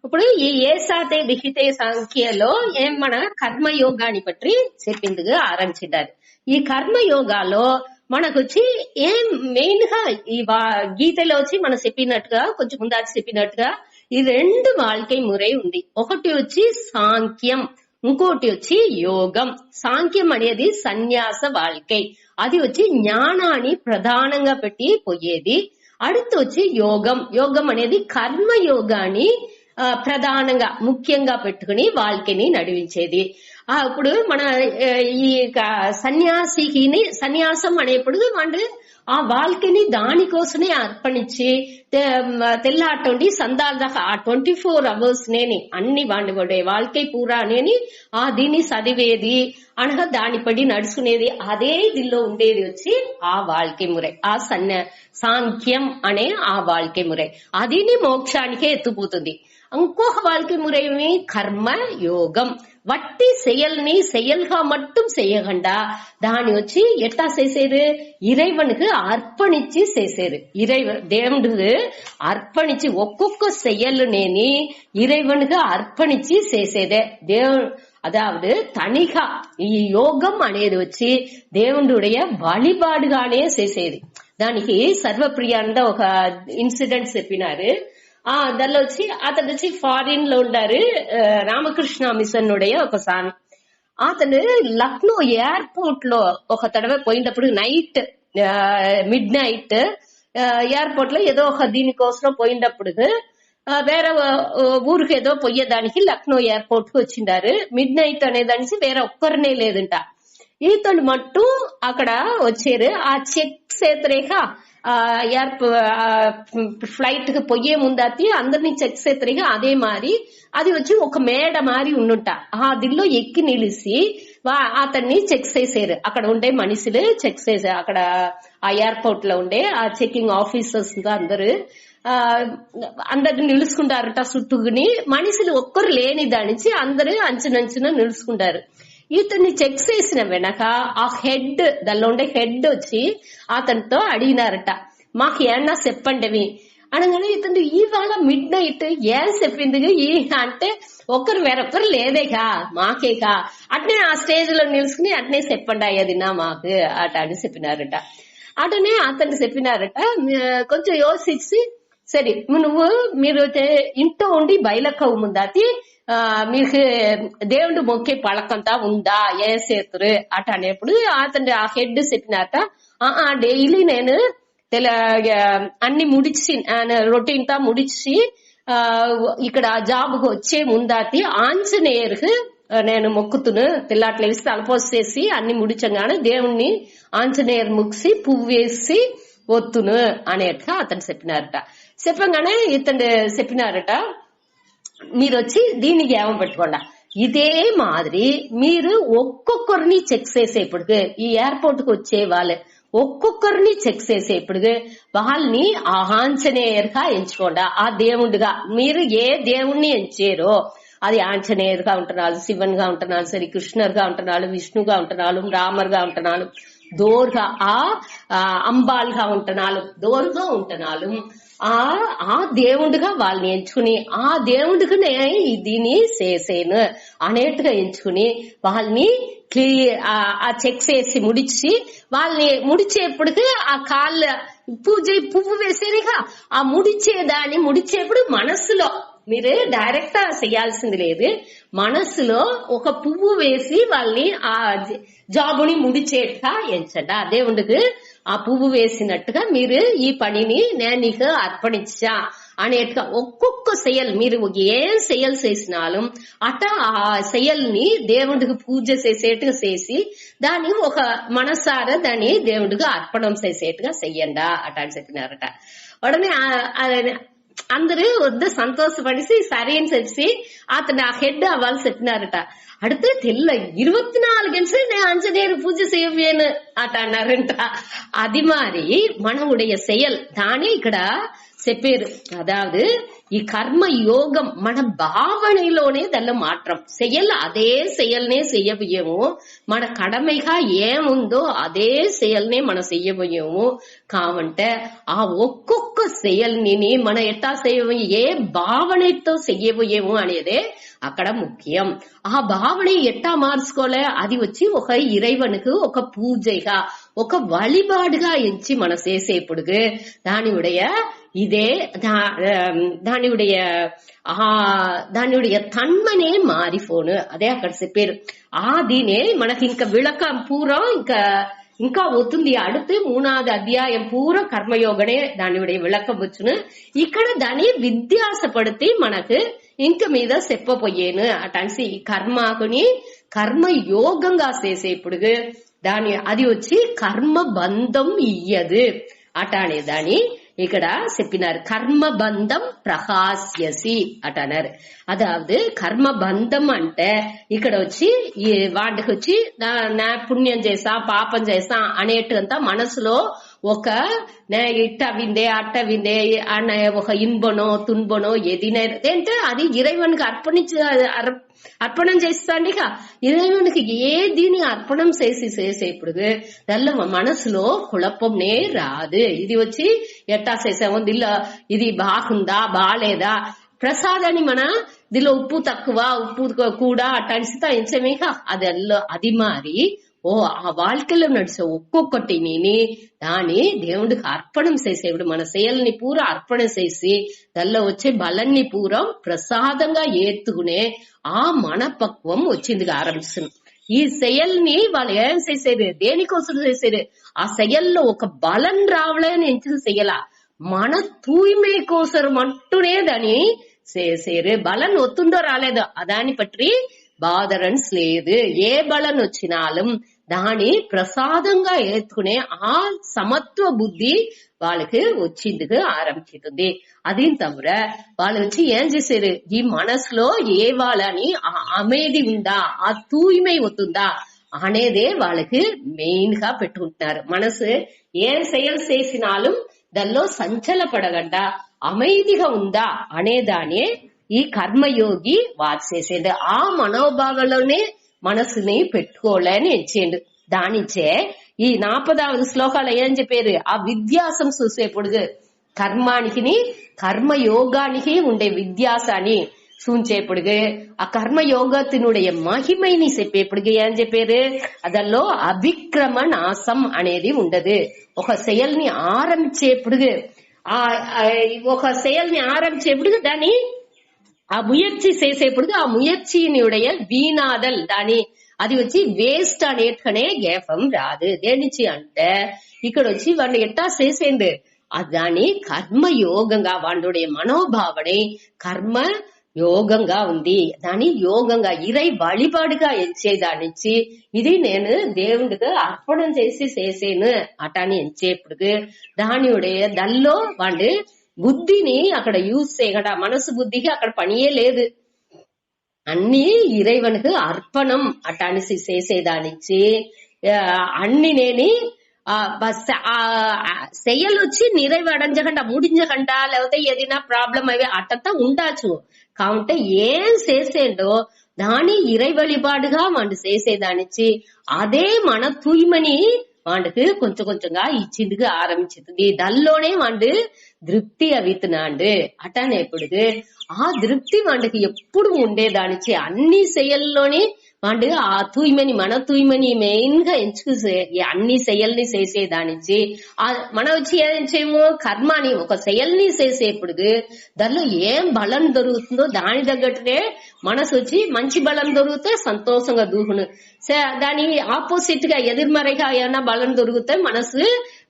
ఇప్పుడు ఈ ఏసాతే విహితే సంఖ్యలో మన కర్మయోగాన్ని పట్టి చెప్పింది ఆరంభించారు. ఈ కర్మయోగాలో మనకు వచ్చి ఏం మెయిన్ గా ఈ గీతలో వచ్చి మనం చెప్పినట్టుగా కొంచెం ముందాచి చెప్పినట్టుగా ఈ 2 வாழ்க்கை మురై ఉంది. ఒకటి వచ్చి సాంఖ్యం, ఇంకోటి వచ్చి యోగం. సాంఖ్యం అనేది సన్యాస வாழ்க்கை, అది వచ్చి జ్ఞానాన్ని ప్రధానంగా పెట్టి పోయేది. அடுத்து వచ్చి యోగం. యోగం అనేది కర్మయోగాన్ని ప్రధానంగా ముఖ్యంగా పెట్టుకుని வாழ்க்கைని నడిపించేది. ఇప్పుడు మన ఈ సన్యాసం అనేప్పుడు వాళ్ళు ఆ வாழ்க்கைని దానికోసమే అర్పణించి తెల్లాటండి సందాల దాకా ఆ 24 hours నేని అన్ని వాడి வாழ்க்கை పూరా నేని దీన్ని చదివేది అనగా దాని పడి నడుచుకునేది. అదే దీనిలో ఉండేది వచ్చి ఆ வாழ்க்கை మురై, ఆ సాంఖ్యం అనే ఆ வாழ்க்கை మురై. అదిని మోక్షానికే ఎత్తుపోతుంది. ఇంకొక வாழ்க்கை முறையுமே கர்ம யோகம். వట్టి செயல்ని செயல்గా மட்டும் செய்யகண்டா దాని వచ్చి ఎట్టా చేసేది, ఇறைவனுக்கு అర్పణించి చేసేది. దేవుడికి అర్పణించి ఒక్కొక్క செயல்నేని ఇறைவனுக்கு అర్పణించి చేసేదే దేవుడు. அதாவது தனிகா ఈ యోగం అనేది వచ్చి దేవుడుடைய వழிபாடுగానే చేసేది. దానికి సర్వప్రియాంద ఒక ఇన్సిడెంట్ చెప్పినారు. దానిలో వచ్చి అతను వచ్చి ఫారిన్ లో ఉండారు, రామకృష్ణ మిషన్ ఉடைய ఒక స్వామి. అతను లక్నో ఎయిర్పోర్ట్ లో ఒక తడవ పోయినప్పుడు నైట్ మిడ్ నైట్ ఎయిర్పోర్ట్ లో ఏదో ఒక దీనికోసం పోయినప్పుడు వేరే ఊరికి ఏదో పోయేదానికి లక్నో ఎయిర్పోర్ట్ కి వచ్చిండారు. మిడ్ నైట్ అనేదానికి వేరే ఒక్కరినే లేదంట. ఈతను మట్టు అక్కడ వచ్చారు. ఆ చెక్ సేతరేఖ ఫ్లైట్ కి పోయే ముందాతి అందరినీ చెక్ సేతరేఖ అదే మారి అది వచ్చి ఒక మేడ మారి ఉండుంట. దీనిలో ఎక్కి నిలిచి అతన్ని చెక్ చేసారు. అక్కడ ఉండే మనుషులు చెక్ చేశారు. అక్కడ ఆ ఎయిర్పోర్ట్ లో ఉండే ఆ చెకింగ్ ఆఫీసర్స్ అందరు నిలుచుకుంటారట చుట్టుకుని. మనుషులు ఒక్కరు లేని దానించి అందరూ అంచునంచున నిలుచుకుంటారు. ఇతన్ని చెక్ చేసిన వెనక ఆ హెడ్, దానిలో ఉండే హెడ్ వచ్చి అతనితో అడిగినారట, మాకు ఏమన్నా చెప్పండి అనగానే ఇతను ఇవాళ మిడ్ నైట్ ఏం చెప్పింది అంటే ఒక్కరు వేరొక్కరు లేదేకా మాకేకా అట్నే ఆ స్టేజ్ లో నిలుచుకుని అట్నే చెప్పండి అయ్యది నా మాకు అట అని చెప్పినారట. అటనే అతన్ని చెప్పినారట. కొంచెం యోచించి సరే మీరు ఇంట్లో ఉండి బయలక్కవు ముందాతి మీకు దేవుడు మొక్కే పழకంతా ఉందా ఏం చేతురు అట అనేప్పుడు అతను ఆ హెడ్ చెప్పినారట, డైలీ నేను అన్ని ముడిచి రొటీన్ తా ముడిచి ఇక్కడ జాబ్కు వచ్చే ముందాతి ఆంజనేయర్కు నేను మొక్కుతును. పిల్లాట్లు వేసి తలపోసి చేసి అన్ని ముడిచంగానే దేవుణ్ణి ఆంజనేయర్ ముగిసి పువ్వు వేసి వత్తును అనేట్టుగా అతను చెప్పినారట. చెప్పగానే ఇతను చెప్పినారట, మీరు వచ్చి దీనికి ఏమో పెట్టుకోండి. ఇదే మాదిరి మీరు ఒక్కొక్కరిని చెక్ చేసేప్పుడు ఈ ఎయిర్పోర్ట్ కు వచ్చే వాళ్ళు ఒక్కొక్కరిని చెక్ చేసేప్పుడు వాళ్ళని ఆంజనేయర్గా ఎంచుకోండి. ఆ దేవుడిగా మీరు ఏ దేవుణ్ణి ఎంచారో అది ఆంజనేయర్గా ఉంటున్నారు, శివన్ గా ఉంటున్నారు, సరే కృష్ణర్ గా ఉంటున్నారు, విష్ణుగా ఉంటున్నారు, రామర్ గా ఉంటున్నారు, దోర్గా అంబాల్ గా ఉంటున్నారు, దోర్గా ఉంటున్నారు. ఆ దేవుడిగా వాళ్ళని ఎంచుకుని ఆ దేవుడికి దీన్ని చేసేను అనేట్టుగా ఎంచుకుని వాళ్ళని ఆ చెక్ చేసి ముడిచి వాళ్ళని ముడిచేప్పటికి ఆ కాళ్ళ పువ్వు వేసేదిగా ఆ ముడిచేదాన్ని ముడిచేప్పుడు మనస్సులో మీరు డైరెక్ట్ చేయాల్సింది లేదు, మనస్సులో ఒక పువ్వు వేసి వాళ్ళని ఆ జాబుని ముడిచేట్టుగా ఎంచండి. ఆ దేవుడికి ఆ పువ్వు వేసినట్టుగా మీరు ఈ పనిని నేను నీకు అర్పణించా అనేట్టుగా ఒక్కొక్క செயல் మీరు ఏం செயல் చేసినాలు అట ఆ செயల్ని దేవుడికి పూజ చేసేట్టుగా చేసి దాన్ని ఒక మనసారా దాన్ని దేవుడికి అర్పణం చేసేట్టుగా చెయ్యండా అట అని చెప్పినారట. ఉడనే అందరూ వద్ద సంతోషపడిసి సరే అని చెప్పి అతను ఆ హెడ్ అవ్వాలి చెప్పినారట. அடுத்து தெல்ல 24 நிமிஷம் ஆஞ்சநேயர் பூஜை செய்வேன்னு అట అన్నారంట. అది మరి మనముடைய செயல் தானே ఇక్కడ చెప్పారు. అదాவது ఈ కర్మ యోగం మన భావనలోనే దానిలో మాత్రం అదే செயல்నే செய்யబోయేము. మన కడమైగా ఏముందో అదే செயల్నే మనం செய்யబోయేము. కావంటే ఆ ఒక్కొక్క செயల్ని మనం ఎట్టా செய்யబోయే ఏ భావనతో செய்யబోయేము అనేదే అక్కడ ముఖ్యం. ఆ భావన ఎట్టా మార్చుకోలే, అది వచ్చి ఒక ఇறைவனுக்கு ఒక పూజగా ఒక வழிபாடுగా ఎంచి మనం చేసేప్పుడు దానిuடைய இதே దానిuடைய తన్మనే మారిపోను. అదే అక్కడ చెప్పారు. దీనే మనకి ఇంకా విளக்கம் పూరా ఇంకా అవుతుంది. அடுத்து 3வது అధ్యాయం పూరా కర్మయోగనే దానిuடைய విளக்கம் వచ్చును. ఇక్కడ దాన్ని విధ్యాసపడితే మనకు ఇంక మీద చెప్పబోయేను అటన్సి ఈ కర్మకుని కర్మయోగంగా చేసేప్పుడు దాని అది వచ్చి కర్మ బంధం ఇయ్యదు అటానే దాని ఇక్కడ చెప్పినారు. కర్మ బంధం ప్రహాస్యసి అటన్నారు. అదావదు కర్మ బంధం అంటే ఇక్కడ వచ్చి వాటికి వచ్చి నా పుణ్యం చేసా పాపం చేసా అనేటంతా మనసులో ఒక ఇట్ట విందే అట్ట విందే అనే ఒక ఇన్బనో తున్బనో ఎదినైతే అంటే అది ఇறைவனுக்கு అర్పణం చేస్తాండి. ఇறைவனுக்கு ఏదిని అర్పణం చేసేప్పుడు దానిలో మనసులో కుళపంనే రాదు. ఇది వచ్చి ఎట్టా చేసామో దిల్ల ఇది బాగుందా బాలేదా, ప్రసాదాన్ని మన దీనిలో ఉప్పు తక్కువ ఉప్పు కూడా అట్టనిస్తా ఎంచమేక అది మారి ఆ வாழ்க்கைలో నడిచే ఒక్కొక్కటి దాని దేవుడికి అర్పణం చేసేప్పుడు మన செயల్ని పూరా అర్పణం చేసి దానిలో వచ్చే బలాన్ని పూరా ప్రసాదంగా ఏత్తుకునే ఆ మనపక్వం వచ్చింది ఆరంభిస్తుంది. ఈ செயల్ని వాళ్ళు ఏం చేసేది, దేనికోసం చేసేది, ఆ செயల్లో ఒక బలం రావలేని ఎంచుకు చెయ్యాల, మన తూய்மை కోసం మట్టునే దాన్ని చేసేరు. బలం వస్తుందో రాలేదో దాన్ని పట్టి బాధరన్స్ లేదు. ఏ బలం వచ్చినాலும் దాని ప్రసాదంగా ఏత్తుకునే ఆ సమత్వ బుద్ధి వాళ్ళకి వచ్చిందుకు ఆరంభిస్తుంది. అది తవిర వాళ్ళు వచ్చి ఏం చేశారు, ఈ మనసులో ఏ వాళ్ళని అమేది ఉందా, ఆ తూய்மை అవుతుందా అనేదే వాళ్ళకి మెయిన్ గా పెట్టుకుంటున్నారు. మనసు ఏం செயல் చేసినాலும் దానిలో సంచలపడగంట అమైదిగా ఉందా అనేదానే ఈ కర్మయోగి వాచ్ చేసేది. ఆ మనోభావంలోనే మనసుని పెట్టుకోలేని ఎంచేయండు. దానిచే ఈ 40వ శ్లోకాలు ఏం చెప్పారు, ఆ విధ్యాసం చూసేప్పుడు కర్మానికి కర్మయోగానికి ఉండే విధ్యాసాన్ని సూంచేప్పుడు ఆ కర్మయోగத்தினுடைய మహిమైని చెప్పేప్పుడు ఏం చెప్పారు, అదల్లో అభిక్రమ నాశం అనేది ఉండదు. ఒక செயల్ని ఆరంభించేప్పుడు దాని ఆ ముయற்சி చేసేప్పుడు ఆ ముయற்சியினுடைய వీణాదల్ దాని అది వచ్చి వేస్ట్ అనేటనే గేపం రాదు. దేనిచి అంటే ఇక్కడ వచ్చి వాడిని ఎట్టా చేసేంది దాని కర్మయోగంగా వాడుடைய మనోభావனை కర్మ యోగంగా ఉంది. దాని యోగంగా ఇరై వழிபாடுగా ఎంచేదానిచ్చి ఇది నేను దేవుడికి అర్పణం చేసేను అటాని ఎంచేప్పుడు దానిuடைய దల్లో వాడు బుద్ధిని అక్కడ యూజ్ చేయగట, మనసు బుద్ధికి అక్కడ పనియే లేదు. అన్ని ఇறைவனுக்கு అర్పణం అటానిసి చేసేదానిచ్చి అన్ని నేని செயல் వచ్చి நிறைவு அடைஞ்சகண்டா முடிஞ்சகண்டா లేకపోతే ఏదైనా ప్రాబ్లం అవి అట్టంతా ఉండొచ్చు. కాబట్టి ఏం చేసేండో దాని ఇறை వழிபாடுగా వాడు చేసేదానిచ్చి అదే మన తూய்மணி వాడికి కొంచెం కొంచెంగా ఇచ్చిందుకు ఆరంభించింది. దానిలోనే వాడు திருப்தி అవితున్నాడు అటనేప్పుడు ఆ திருப்தி వాడికి ఎప్పుడు ఉండేదానిచ్చి అన్ని செயల్లోనే వాడు ఆ తూய்மணி మన తూய்மணி మెయిన్ గా ఎంచుకు అన్ని செயల్ని చేసేదానిచ్చి మనం వచ్చి ఏం చేయము కర్మని ఒక செயల్ని చేసేప్పుడు దానిలో ఏం బలం దొరుకుతుందో దాని తగ్గట్టునే మనసు వచ్చి మంచి బలం దొరికితే సంతోషంగా దూకును, దాని ఆపోజిట్ గా ఎదుర్మறைగా ఏమన్నా బలం దొరికితే మనసు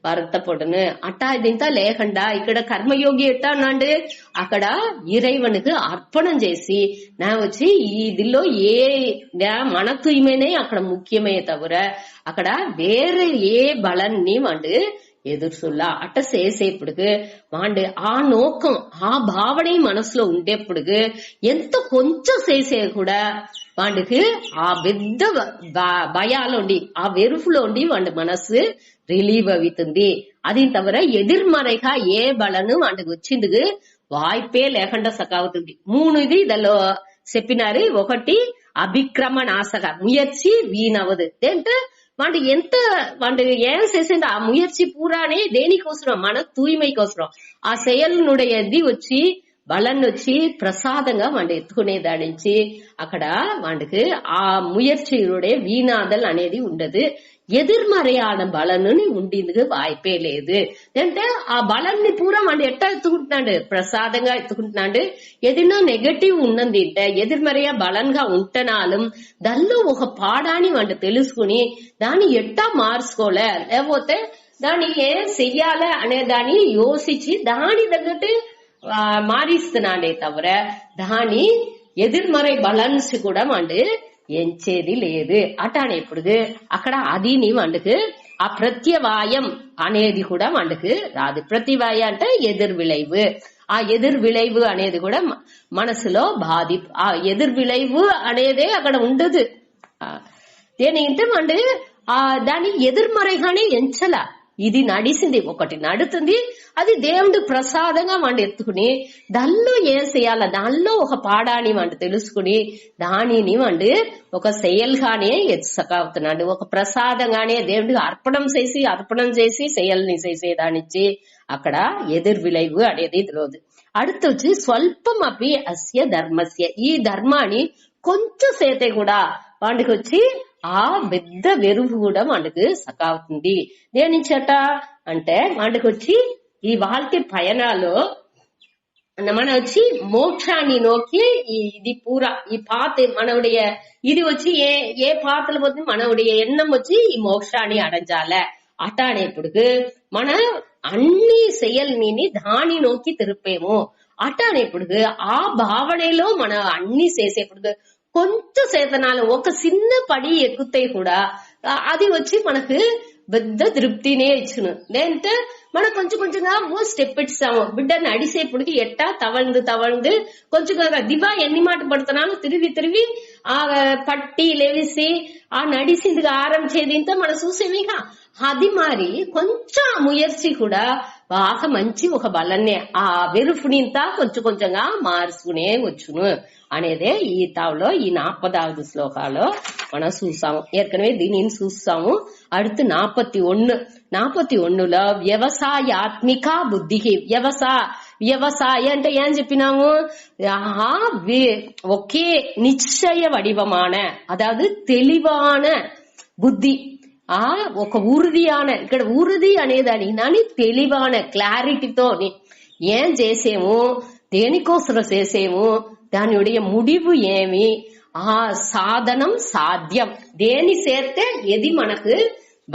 வருத்தப்படனு అట్టా ఇదంతా లేకుండా ఇక్కడ కర్మయోగి ఎట్టా అన్నాడు, అక్కడ ఇறைவனுக்கு అర్పణం చేసి నా వచ్చి ఇదిలో ఏ మన తూய்மைనే అక్కడ ముఖ్యమే తవిర అక్కడ వేరే ఏ బలాన్ని వాడు ఎదురు சொல்ல అట్ట చేసేప్పుడు వాడు ఆ నోకం ఆ భావన మనసులో ఉండేప్పుడు ఎంత కొంచెం చేసే కూడా వాడికి ఆ పెద్ద భయాలోండి ఆ వెరుపులోండి వాడి మనసు రిలీవ్ అవుతుంది. అది తవిర ఎదిర్మறைగా ఏ బలను వాడికి వచ్చింది వాయిపే లేకుండా సకావుతుంది. 3 ఇది దానిలో చెప్పినారు. ఒకటి అభిక్రమ నాశక ముయర్చి వీనవదు అంటే వాడు ఎంత వాడు ఏం చేసిండు ఆ ముయర్చి పూరానే దేనికోసరం మన తూய்மைకోసరం ఆ செயல்னுடையది వచ్చి బలన్ వచ్చి ప్రసాదంగా వాడు ఎత్తుకునేదాడించి అక్కడ వాడికి ఆ ముయర్చియుడే వీణాదల్ అనేది ఉండదు. ఎదిర్మறையான బలను ఉండిందుకు వాய்ப்பே లేదు. అంటే ఆ బలాన్ని పూరా వాడు ఎట్టా ఎత్తుకుంటున్నాడు, ప్రసాదంగా ఎత్తుకుంటున్నాడు. ఏదైనా నెగటివ్ ఉన్నది అంటే ఎదిర్మறையா బలంగా ఉంటనాலும் దానిలో ఒక పాడాన్ని వాడు తెలుసుకుని దాన్ని ఎట్టా మార్చుకోలే, లేకపోతే దాన్ని ఏం చెయ్యాలి అనే దాన్ని యోచించి దాని తగ్గట్టు మారిస్తున్నాడే తవిர దాని ఎదిర్మறை బలన్స్ కూడా వాడు ఎంచేది లేదు. అటానేప్పుడు అక్కడ అదిని వాడుకు ఆ ప్రత్యవాయం అనేది కూడా వాడుకు రాదు. ప్రతివాయ అంటే ఎదురు విளைவு. ఆ ఎదురు విளைவு అనేది కూడా మనసులో బాధిపు. ఆ ఎదురు విளைவு అనేదే అక్కడ ఉండదు. దేనికంటే వాడు దాని ఎదుర్మறைగానే ఎంచల. ఇది నడిసింది, ఒకటి నడుతుంది, అది దేవుడు ప్రసాదంగా వాడు ఎత్తుకుని దానిలో ఏం చేయాల, దానిలో ఒక పాడాన్ని వాడు తెలుసుకుని దానిని వాడు ఒక செயல்గానే ఎత్తుసకావుతున్నాడు. ఒక ప్రసాదంగానే దేవుడికి అర్పణం చేసి செயల్ని చేసేదానిచ్చి అక్కడ ఎదురు విளைவு అనేది తెలియదు. அடுத்து వచ్చి స్వల్పం అపి అస్య ధర్మస్య, ఈ ధర్మాన్ని కొంచెం సేతే కూడా వాడికి వచ్చి ఆ పెద్ద వెరువు కూడా మనకు సకావుతుంది. దేనించట అంటే వాడికి వచ్చి ఈ வாழ்க்கை పయనాలో మన వచ్చి మోక్షాన్ని నోకి ఇది పూరా ఈ పాత మనవుடைய ఇది వచ్చి ఏ పాతలు పోతుంది మనవుடைய ఎన్నం వచ్చి ఈ మోక్షాన్ని అడజాల. అటానేప్పుడు మన అన్ని செயల్ని దాని నోకి తిరుపేమో. అటానేప్పుడు ఆ భావనలో మన అన్ని చేసేప్పుడు కొంచెం చేతనాలు ఒక చిన్న పడి ఎక్కుతే కూడా అది వచ్చి మనకు పెద్ద తృప్తినే ఇచ్చును. లేదంటే మనం కొంచెం కొంచెంగా స్టెప్ ఇచ్చాము. బిడ్డ నడిసేపుడికి ఎట్టా తవళందు కొంచెం దివా ఎన్ని మాట పడుతున్నాను తిరిగి ఆ పట్టి లేవిసి ఆ నడిసిందిగా ఆరంభించేదింత మనం చూసేమిగా. అది మరి కొంచెం ముయర్చి కూడా బాగా మంచి ఒక బలాన్ని ఆ వెరుపునింత కొంచెం కొంచెంగా మార్చుకునే వచ్చును అనేదే ఈ తావులో ఈ 40வது శ్లోకాలో మనం చూసాము. ఏற்கனவே దీనిని చూస్తాము. அடுத்து 41లో వ్యవసాయాత్మిక బుద్ధికి వ్యవసాయ అంటే ఏం చెప్పినాము, ఒకే నిశ్చయ వடிவமான అదాదు తెలివాన బుద్ధి, ఒక ఉறுதியான ఇక్కడ ఉறுதி అనేదాని నాని తెలివాన క్లారిటీతో ఏం చేసేము, దేనికోసం చేసేము, దానిuடைய முடிவு ఏమి, ఆ సాధనం సాధ్యం దేని చేస్తే ఎది మనకు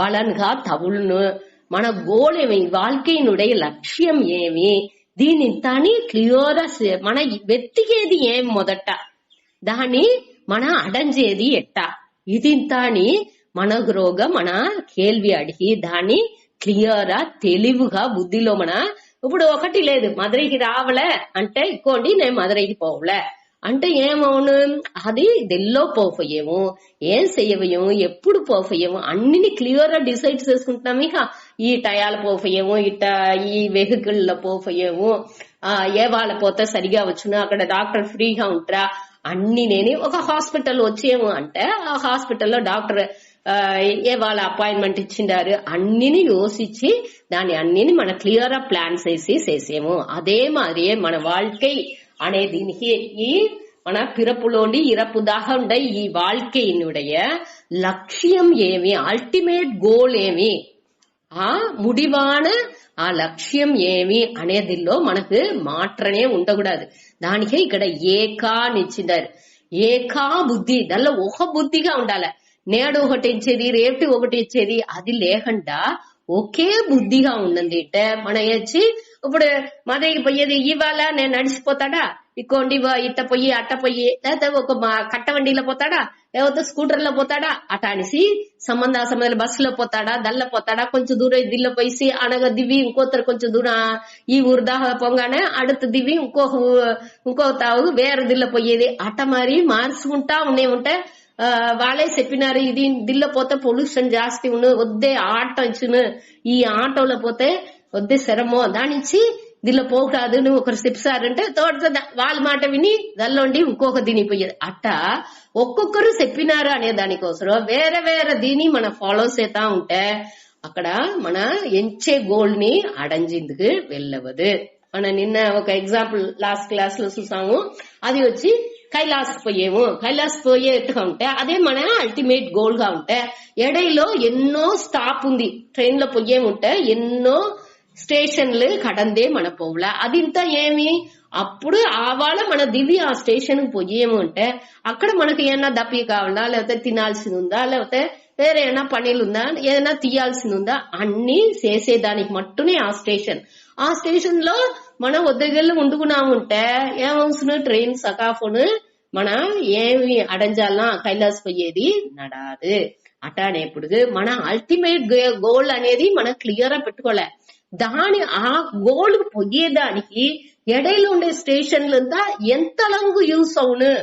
బలంగా తగులును, మన గోల్ ఏమి, வாழ்க்கையினுடைய లక్ష్యం ఏమి, దీని తాని క్లియర్ మన వెతికేది ఏం మొదట, దాన్ని మన అడంజేది ఎట్ట, ఇది తాని మన రోగ మన కేల్వి అడిగి దాన్ని క్లియర్ తెలివిగా బుద్ధిలో మన ఇప్పుడు ఒకటి లేదు మధురైకి రావలే అంటే ఇక్కోండి నేను మధురైకి పోవలే అంటే ఏమవును, అది దెల్లో పోఫయ్యేము, ఏం చెయ్యవయ్యేము, ఎప్పుడు పోఫయ్యేము అన్నిని క్లియర్ గా డిసైడ్ చేసుకుంటున్నాం. ఇక ఈ టయాలు పోఫయ్యేము, ఈ వెహికల్ లో పోఫయ్యేము, ఏ వాళ్ళ పోతే సరిగా వచ్చును, అక్కడ డాక్టర్ ఫ్రీగా ఉంటారా అన్ని. నేను ఒక హాస్పిటల్ వచ్చేము అంటే ఆ హాస్పిటల్లో డాక్టర్ ఏ వాళ్ళ అపాయింట్మెంట్ ఇచ్చిండారు అన్నిని యోచించి దాన్ని అన్నిని మన క్లియర్ గా ప్లాన్ చేసేము. அதே மாதிரியே మన வாழ்க்கை అనే దీనికి ఈ మన పిరపులోని ఇరపుదాக ఉండే ఈ வாழ்க்கையினுடைய లక్ష్యం ఏమి, అల్టిమేట్ గోల్ ఏమి, ఆ ముడివాన ఆ లక్ష్యం ఏమి అనేదిలో మనకు మాత్రమే ఉండకూడదు. దానికే ఇక్కడ ఏకా నిచ్చిండారు. ఏకా బుద్ధి, దానిలో ఒక బుద్ధిగా ఉండాలి. నేడు ఒకటి ఇచ్చేది రేపు ఒకటి ఇచ్చేది అది లేకుండా ఒకే బుద్ధిగా ఉన్నది అంటే మన వచ్చి ఇప్పుడు మదకి పోయేది ఇవాళ నేను నడిచిపోతాడా, ఇక్కోండి ఇట్ట పొయ్యి అట్ట పొయ్యి, లేకపోతే ఒక కట్ట వండిలో పోతాడా, లేకపోతే స్కూటర్ లో పోతాడా, అట అనేసి సంబంధాలు బస్సులో పోతాడా, దల్ల పోతాడా, కొంచెం దూరం దిల్లో పోయి అనగా దివి ఇంకోతరు కొంచెం దూరం ఈ ఊరు దాకా పొంగానే అడుత దివి ఇంకో తావు వేరే దిల్ల పోయేది అట మరి మార్చుకుంటా ఉంటే వాళ్ళే చెప్పినారు ఇది దిల్లో పోతే పొల్యూషన్ జాస్తి ఉండు వద్దే ఆటో ఇచ్చును, ఈ ఆటోలో పోతే వద్దే శరమో దానిచ్చి దీనిలో పోకాదు నువ్వు ఒకరు చెప్తారంటే తోట వాళ్ళ మాట విని దానిలోండి ఇంకొక దీని పోయేది అట్ట ఒక్కొక్కరు చెప్పినారు అనే దానికోసం వేరే వేరే దీని మన ఫాలో చేస్తా ఉంటే అక్కడ మన ఎంచే గోల్ ని అడంజిందుకు వెళ్ళవదు. మన నిన్న ఒక ఎగ్జాంపుల్ లాస్ట్ క్లాస్ లో చూసాము, అది వచ్చి కైలాస్ పోయేము. కైలాస్ పోయేట్టుగా ఉంటే అదే మన అల్టిమేట్ గోల్ గా ఉంటే ఎడైలో ఎన్నో స్టాప్ ఉంది, ట్రైన్ లో పోయేముంటే ఎన్నో స్టేషన్లు కడందే మన పోవుల అది ఇంత ఏమి అప్పుడు ఆవాళ మన దివి ఆ స్టేషన్ కు పోయేము అంటే అక్కడ మనకి ఏమన్నా దప్పి కావాలా, లేకపోతే తినాల్సింది ఉందా, లేకపోతే వేరే ఏమైనా పనులు ఉందా, ఏదైనా తీయాల్సింది ఉందా, అన్ని చేసేదానికి మట్టునే ఆ స్టేషన్ లో మనం వద్దగల్లు ఉండుకున్నాముంటే ఏమవుతుంది ట్రైన్ సకాఫోను మన ఏమి అడంజాలనా కైలాస్ పోయేది నడాదు. అటానేప్పుడు మన అల్టిమేట్ గోల్ అనేది మనం క్లియర్ గా పెట్టుకోలే. దాని ఆ గోల్ పోయేదానికి ఎడైలో ఉండే స్టేషన్లంతా ఎంతలంగు యూస్ అవును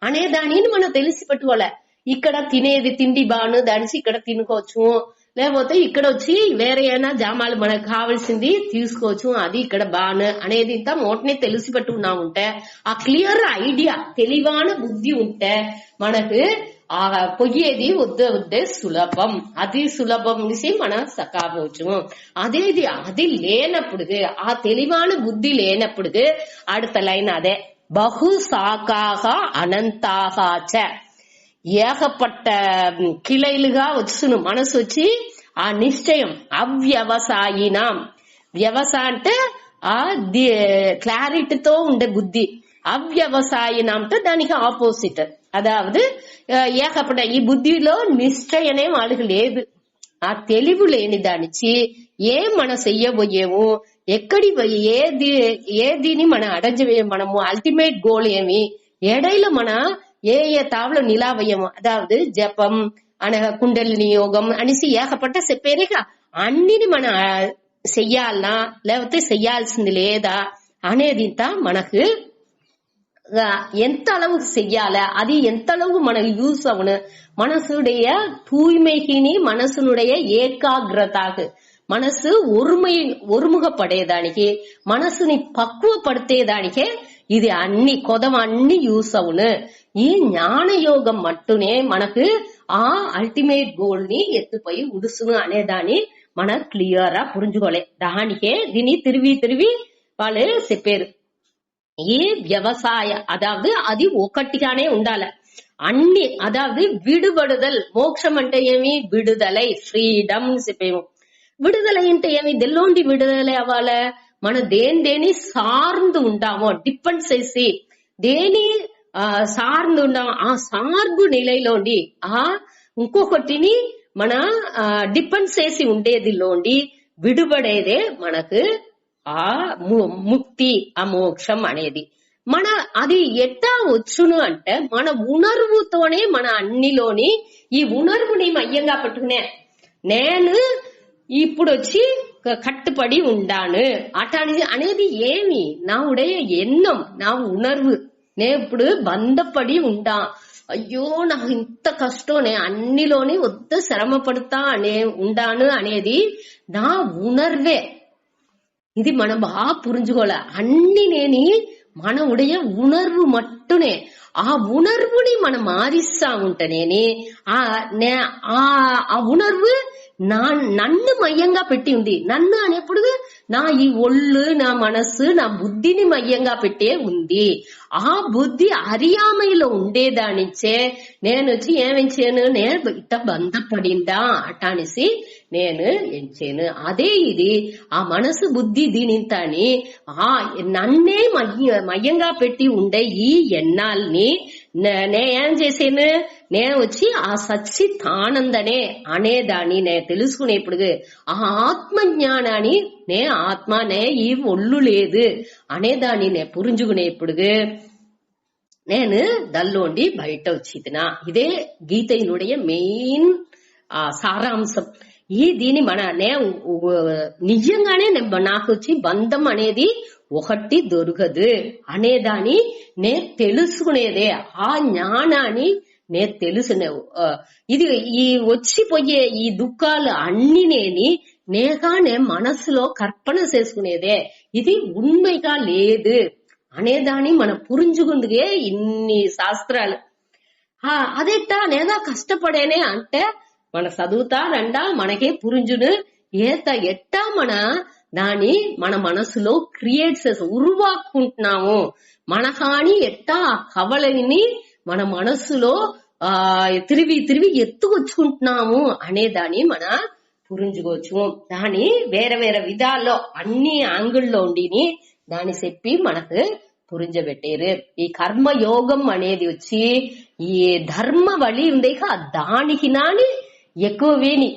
అనే దానిని మనం తెలిసి పెట్టుకోలే. ఇక్కడ తినేది తిండి బాను దానిసి ఇక్కడ తినుకోవచ్చు, లేకపోతే ఇక్కడ వచ్చి వేరే ఏమైనా జామాలు మనకు కావాల్సింది తీసుకోవచ్చు, అది ఇక్కడ బాను అనేది ఇంత మోటనే తెలిసి పెట్టుకున్నా ఉంటే ఆ క్లియర్ ఐడియా తెలివాన బుద్ధి ఉంటే మనకు ఆ పొయ్యేది వద్దే సులభం, అది సులభం నుంచి మనం సకావచ్చు. అదేది అది లేనప్పుడు ఆ తెలివాన బుద్ధి లేనప్పుడు அடுத்த లైన్ అదే బహు సాకాహ అనంతాహ ఏకపట్ట కిలైలుగా వచ్చును మనసు వచ్చి ఆ నిశ్చయం అవ్యవసాయినాం. వ్యవసాయ అంటే ఆ క్లారిటీతో ఉండే బుద్ధి, అవ్యవసాయినాం అంటే దానికి ఆపోజిట్. అదావదు ఏకపట్ట ఈ బుద్ధిలో నిశ్చయనే వాళ్ళకి లేదు, ఆ తెలివి లేని దానిచి ఏం మనం చెయ్యబోయేము, ఎక్కడి ఏదిని మనం మనము అల్టిమేట్ గోల్ ఏమి, ఎడైలో మన ఏ తావులో నిలావయ్యము, అదావదు జపం అనే కుండలిని యోగం అనేసి ఏకపట్ట చెప్పేరేగా అన్నిని మన చెయ్యాలనా లేకపోతే చెయ్యాల్సింది లేదా అనేది ఇంత మనకు ఎంత அளவு చెయ్యాల, అది ఎంత அளவு మనకు யூஸ் ஆகணும், மனசுடைய தூய்மைகினி மனசுனுடைய ஏகாகிரதாக మనసు ఒరుముగపడేదానికి మనసుని పక్వపడితేదానికే ఇది అన్ని కొదవ అన్ని యూస్ అవును. ఈ జ్ఞాన యోగం మట్టునే మనకు ఆ అల్టిమేట్ గోల్ ని ఎత్తుపోయి ఉడుసును అనేదాన్ని మన క్లియర్ గా పురించుకోలే. దానికే దీన్ని తిరిగి వాళ్ళు చెప్పారు. ఈ వ్యవసాయ అదావదు అది ఒకటిగానే ఉండాలి అన్ని, అదావదు విడుబడుదల్ మోక్షం అంటే ఏమి విడుదలై ఫ్రీడమ్ చెప్పేము. విడుదల అంటే ఏమి దెల్లోండి విడుదల అవ్వాల, మన దేని సార్ந்து ఉంటామో డిపెండ్ చేసి దేని సార్ந்து ఉంటామో ఆ సార్బు నిలైలోండి ఆ ఇంకొకటిని మన డిపెండ్ చేసి ఉండేదిలోండి విడుబడేదే మనకు ఆ ముక్తి ఆ మోక్షం అనేది. మన అది ఎట్టా వచ్చును అంటే మన ఉణర్వుతోనే మన అన్నిలోని ఈ ఉణర్వుని మయ్యంగా పెట్టుకునే నేను ఇప్పుడు వచ్చి కట్టుపడి ఉండాను అటాని అనేది ఏమి నా ఉடைய ఎన్నం నా ఉణర్వు నే ఇప్పుడు బంధపడి ఉంటా, అయ్యో నాకు ఇంత కష్టం నే అన్నిలోని వద్ద శ్రమ పడతా అనే ఉండాను అనేది నా ఉణర్వే. ఇది మనం బాగా పురించుకోలే. అన్ని నేని మన ఉடைய ఉణర్వు మట్టునే ఆ ఉణర్వుని మనం మారిస్తా ఉంటనేని ఆ ఉణర్వు నన్ను మయ్యంగా పెట్టి ఉంది. నన్ను అనేప్పుడు నా ఈ ఒళ్ళు నా మనస్సు నా బుద్ధిని మయ్యంగా పెట్టే ఉంది. ఆ బుద్ధి అరియామైలో ఉండేదానిచ్చే నేను వచ్చి ఏమించాను, నేను ఇట్ట బంధపడిందా అటానిసి నేను ఎంచాను. అదే ఇది ఆ మనసు బుద్ధి దీనింతని ఆ నన్నే మయ్యంగా పెట్టి ఉండే ఈ ఎన్నాల్ని నేనేం చేసాను, నేను వచ్చి ఆ సచ్చితానందనే అనేదాన్ని నేను తెలుసుకునేప్పుడు ఆ ఆత్మజ్ఞానాన్ని నే ఆత్మనే ఈ ఒళ్ళు లేదు అనేదాన్ని నేను పురించుకునేప్పుడు నేను దల్లోండి బయట వచ్చిదినా. ఇదే గీతయినుடைய మెయిన్ సారాంశం. ఈ దీని మన నిజంగానే నాకు వచ్చి బంధం అనేది ఒకటి దొరకదు అనేదాన్ని నే తెలుసుకునేదే ఆ జ్ఞానాన్ని నే తెలుసునే. ఇది ఈ వచ్చిపోయే ఈ దుఃఖాలు అన్ని నేని నేగానే మనసులో కర్పణ చేసుకునేదే ఇది ఉண்மைగా లేదు అనేదాన్ని మనం పురించుకుందుకే ఇన్ని శాస్త్రాలు. అదెట్టా నేదా కష్టపడేనే అంటే మన చదువుతారండా మనకే పురింజును ఎట్టా దాన్ని మన మనసులో క్రియేట్ చేసి ఉరువాక్కుంటున్నాము. మనకాని ఎట్టా ఆ కవలని మన మనస్సులో తిరిగి ఎత్తుకొచ్చుకుంటున్నాము అనేదాన్ని పురించుకోవచ్చు. దాని వేరే వేరే విధాల్లో అన్ని యాంగిల్లో ఉండిని దాన్ని చెప్పి మనకు పురించబెట్టారు. ఈ కర్మయోగం అనేది వచ్చి ఈ ధర్మ వళి ఉంది దానికి నాని ఎక్కువ వేని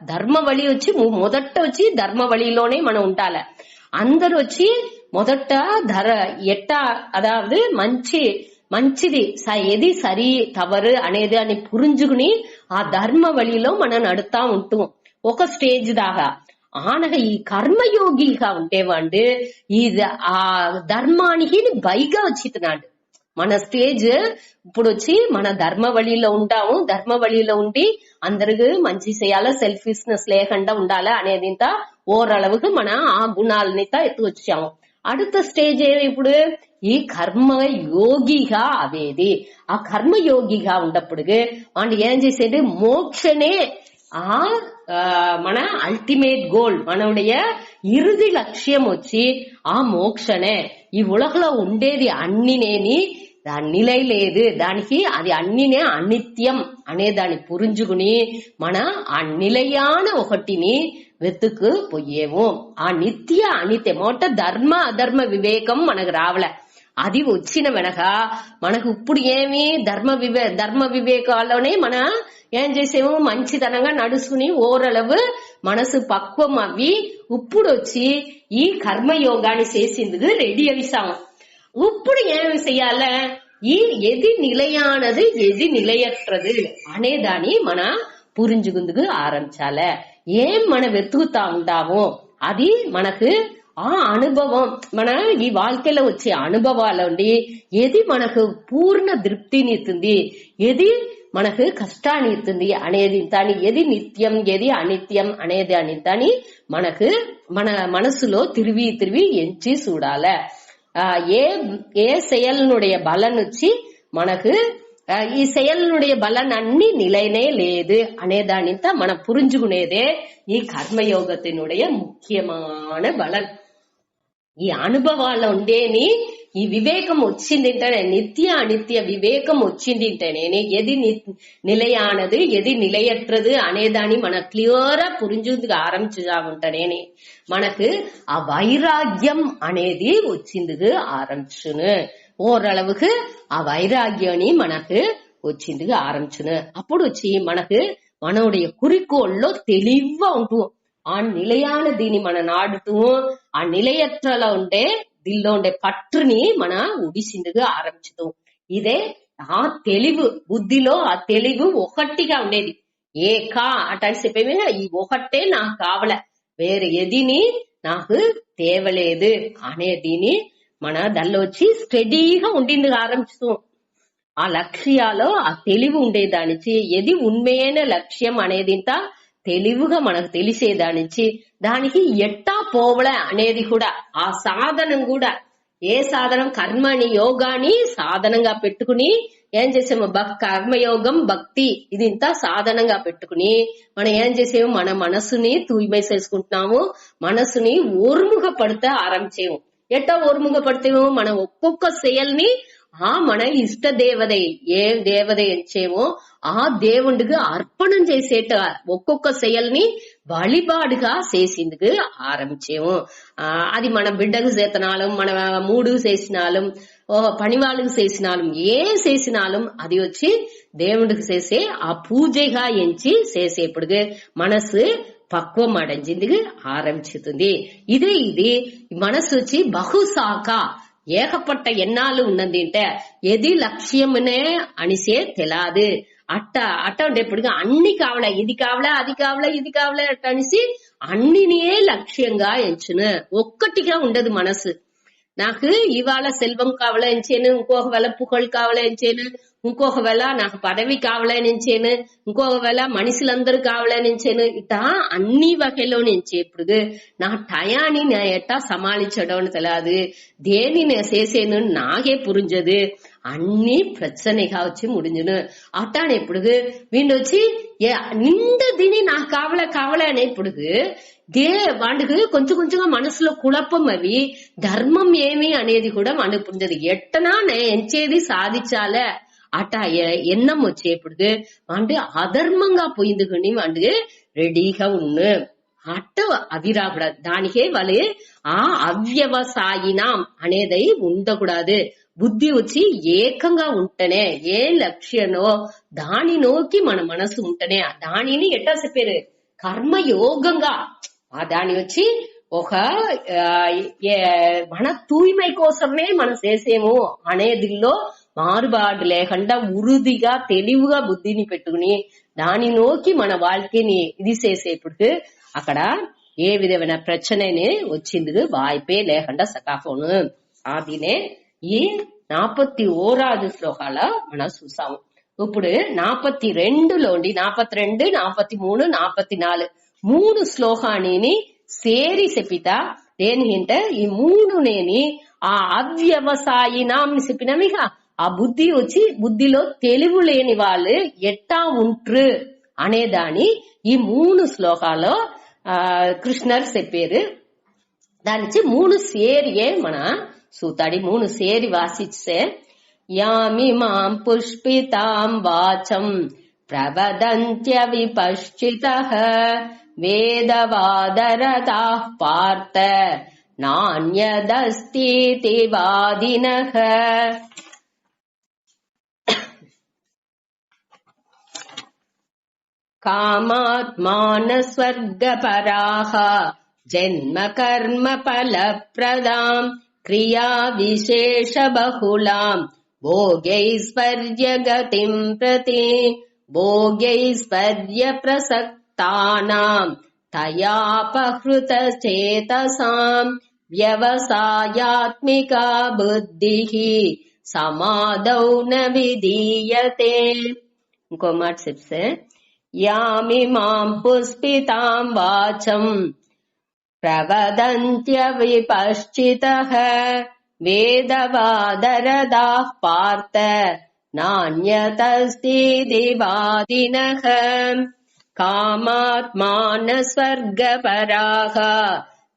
ధర్మ వళి వచ్చి మొదట వచ్చి ధర్మ వళిలోనే మనం ఉండాలి. అందరు వచ్చి మొదట ఎట్టా అదావదు మంచిది ఏది సరి తవరు అనేది అని పురించుకుని ఆ ధర్మ వళిలో మనం నడుతా ఉంటాం ఒక స్టేజ్ దాకా. ఆనగా ఈ కర్మయోగిగా ఉంటేవాడు ఈ ఆ ధర్మానికి బైగా వచ్చినాడు. మన స్టేజ్ ఇప్పుడు వచ్చి మన ధర్మ వళిలో ఉంటాము. ధర్మ వళిలో ఉండి అందరికి మంచి చేయాలా, సెల్ఫిష్నెస్ లేకుండా ఉండాలా అనేది ఇంత ఓరளவுக்கு మన ఆ గుణాలని ఎత్తు వచ్చాము. அடுத்த స్టేజ్ ఇప్పుడు ఈ కర్మ యోగిగా అవేది. ఆ కర్మ యోగిగా ఉన్నప్పుడు వాడు ఏం చేసేది మోక్షనే మన అల్టిమేట్ గోల్, మనடைய ఇరుది లక్ష్యం వచ్చి ఆ మోక్షనే. ఈ ఉలగలో ఉండేది అన్నినేని దాని నిలై లేదు, దానికి అది అన్నినే అనిత్యం అనే దాన్ని పురించుకుని మన ఆ నిలయాన ఒకటిని వెతుకు పోయేము. ఆ నిత్య అనిత్య మొట్ట ధర్మ అధర్మ వివేకం మనకు రావలే. అది వచ్చిన వెనక మనకు ఇప్పుడు ఏమి ధర్మ వివేకాల్లోనే ఏం చేసేము మంచితనంగా నడుచుకుని ఓరளவு మనసు పక్వం అవి ఇప్పుడు వచ్చి ఈ కర్మయోగాన్ని చేసిందుకు రెడీ అవిసాము. ఇప్పుడు ఏమి చెయ్యాల, ఈ ఎది నిలయానది ఎది నిలయట్రదు అనేదాన్ని పురించుకుందుకు ఆరంభించాల. ఏం వెతుకుతా ఉంటామో అది మనకు ఆ అనుభవం ఈ வாழ்க்கையில వచ్చే అనుభవాల ఉండి ఏది మనకు పూర్ణ తృప్తిని ఇస్తుంది, ఏది మనకు కష్టాన్ని ఇస్తుంది అనేది దాని ఏది నిత్యం ఏది అనిత్యం అనేది అని దాన్ని మనకు మన మనసులో తిరిగి ఎంచి చూడాల. ఏ செயலினுடைய பலன் వచ్చి మనకు ఈ செயலினுடைய பலன் అన్ని నిలయనే లేదు అనేదానింత మనం పురించుకునేదే ఈ కర్మయోగத்தினுடைய ముఖ్యమైన బలం. ఈ అనుభవాల్లో ఉండేని ఈ వివేకం వచ్చిందింటేనే నిత్య అనిత్య వివేకం వచ్చిందింటేనే ఏది నిలయానది ఏది నిలయట్రదు అనేదాన్ని మన క్లియర్ పురించుకు ఆరంభించాముంటేనే మనకు ఆ వైరాగ్యం అనేది వచ్చిందుకు ఆరంభించును. ఓరளவுக்கு ఆ వైరాగ్యాన్ని మనకు వచ్చిందుకు ఆరంభించును. అప్పుడు వచ్చి మనకు మనోடைய குறிக்கோள்లో தெளிவா ఉంటుంది. ఆ నిలయాన దీన్ని నాడుతూ ఆ నిలయత్రలో ఉండే దీనిలో ఉండే పట్టుని ఉడిసిందుగా ఆరంభించుతాం. ఇదే ఆ తెలివి బుద్ధిలో ఆ తెలివి ఒకటిగా ఉండేది. ఏకా అటాన్ని చెప్పేమి ఈ ఒకటే నాకు కావలే, వేరే ఎదిని నాకు తేవలేదు అనేదిని దానిలో వచ్చి స్టడీగా ఉండింది ఆరంభిస్తాం. ఆ లక్ష్యాలో ఆ తెలివి ఉండేదానిచి ఏది ఉన్మేన లక్ష్యం అనేది ఇంత తెలివిగా మనకు తెలిసేదానిచి దానికి ఎట్టా పోవలే అనేది కూడా ఆ సాధనం కూడా ఏ సాధనం కర్మని యోగాని సాధనంగా పెట్టుకుని ఏం చేసాము కర్మయోగం భక్తి ఇది ఇంత సాధనంగా పెట్టుకుని మనం ఏం చేసేము మన మనసుని తూయిమై చేసుకుంటున్నాము. మనసుని ఓర్ముగ పడితే ఆరంభించేము. ఎట్టా ఓర్ముగ పడితేమో మనం ఒక్కొక్క செயల్ని మన ఇష్ట దేవதை ఏ దేవதை ఇచ్చేమో ఆ దేవుడికి అర్పణం చేసేట ఒక్కొక్క செயల్ని వழிபாடுగా చేసిందుకు ఆరంభించేము. అది మన బిడ్డకు చేతనాலும் మన మూడుకు చేసినాலும் పనివాళ్ళకు చేసినాலும் ఏం చేసినాலும் అది వచ్చి దేవుడికి చేసే ఆ పూజగా ఎంచి చేసేప్పుడు మనసు పక్వం అடைஞ்சிందుకు ఆరంభిస్తుంది. ఇది మనసు వచ్చి బహుశాఖ ஏகப்பட்ட எண்ணாலும் ఉన్నదింటే ఎది లక్ష్యమునే అనిసే తెలాదు. అట్ట ఉండేప్పుడు అన్ని కావలే, ఇది కావలే అది కావలే ఇది కావలే అట్ట అనిసి అన్నినే లక్ష్యంగా ఎంచును. ఒక్కటిగా ఉండదు మనసు. నాకు ఇవాళ సెల్వం కావాలనించేను, ఇంకొక వేళ పుగళ్ కావాలనించేను, ఇంకొక వేళ నాకు పదవి కావాలనించేను, ఇంకొక వేళ మనుషులందరూ కావాలనించేను. ఇట్లా అన్ని వகைలో నుంచి ఇప్పుడు నా టయాన్ని నా ఎట్టా సమాளிச்சడం తెలియదు, దేని నేను చేసేను నాకే పురించదు, అన్ని ప్రச்சனைగా వచ్చి ముడించును. అట్టానే ఇప్పుడు వీళ్ళు వచ్చి నిండు దీని నాకు కావాల అనే ఇప్పుడు వాడికి కొంచెం కొంచెంగా మనసులో కుழப்பం అవి ధర్మం ఏమి అనేది కూడా మనకు పుంజదు. ఎట్టనా ఎంచేది సాధించాలే అట్టా ఎన్నం వచ్చేప్పుడు వాడు అధర్మంగా పోయింది వాడు రెడీగా ఉన్ను అట్ట అవి రాకూడదు. దానికే వాళ్ళు ఆ అవ్యవసాయినాం అనేది ఉండకూడదు. బుద్ధి వచ్చి ఏకంగా ఉంటనే ఏ లక్ష్యనో దాని నోకి మన మనసు ఉంటనే దానిని ఎట్టా చెప్పారు కర్మయోగంగా దాని వచ్చి ఒక మన తూய்மை కోసమే మనం చేసేమో అనేదిలో మారుబాటు లేకుండా ఉరుదిగా తెలివిగా బుద్ధిని పెట్టుకుని దాని నోకి మన வாழ்க்கைని ఇది చేసేప్పుడు అక్కడ ఏ విధమైన ప్రచననే వచ్చింది వాய்ப்பே లేకుండా సకాఫోను. ఆదినే ఈ 41வது శ్లోకాల మనం చూసాము. ఇప్పుడు 42లోని 42, 43, 44 మూడు శ్లోకాన్ని సేరి చెప్పితా దేనికంటే ఈ మూడు నేని ఆ అవ్యవసాయినాంని చెప్పినవిక ఆ బుద్ధి వచ్చి బుద్ధిలో తెలివి లేని వాళ్ళు ఎట్టా ఉంట్రు అనేదాని ఈ మూడు శ్లోకాల్లో కృష్ణర్ చెప్పారు. దాని మూడు సేరియే మన సూతాడి మూడు సేరి వాసిచ్చే యామిమాం పుష్పితాం వాచం ప్రవదంత్య విపశ్చితః వేదవాదరతాః పార్థ నాన్యదస్తితి వాదినః. కామాత్మాన స్వర్గపరాః జన్మ కర్మ ఫలప్రదాం క్రియా విశేష బహుళాం భోగైశ్వర్య గతిం ప్రతి భోగైశ్వర్య ప్రసక్తానాం తయాపహృత చేతసాం వ్యవసాయాత్మికా బుద్ధిః సమాదౌ న విధీయతే. ఇంకో మాట చెప్తే యామిమాం పుష్పితాం వాచం ప్రవదంత్య విపశ్చితః వేదవాదరదాః పార్థ నాన్యతస్తితి వాదినః. కామాత్మాన స్వర్గపరాః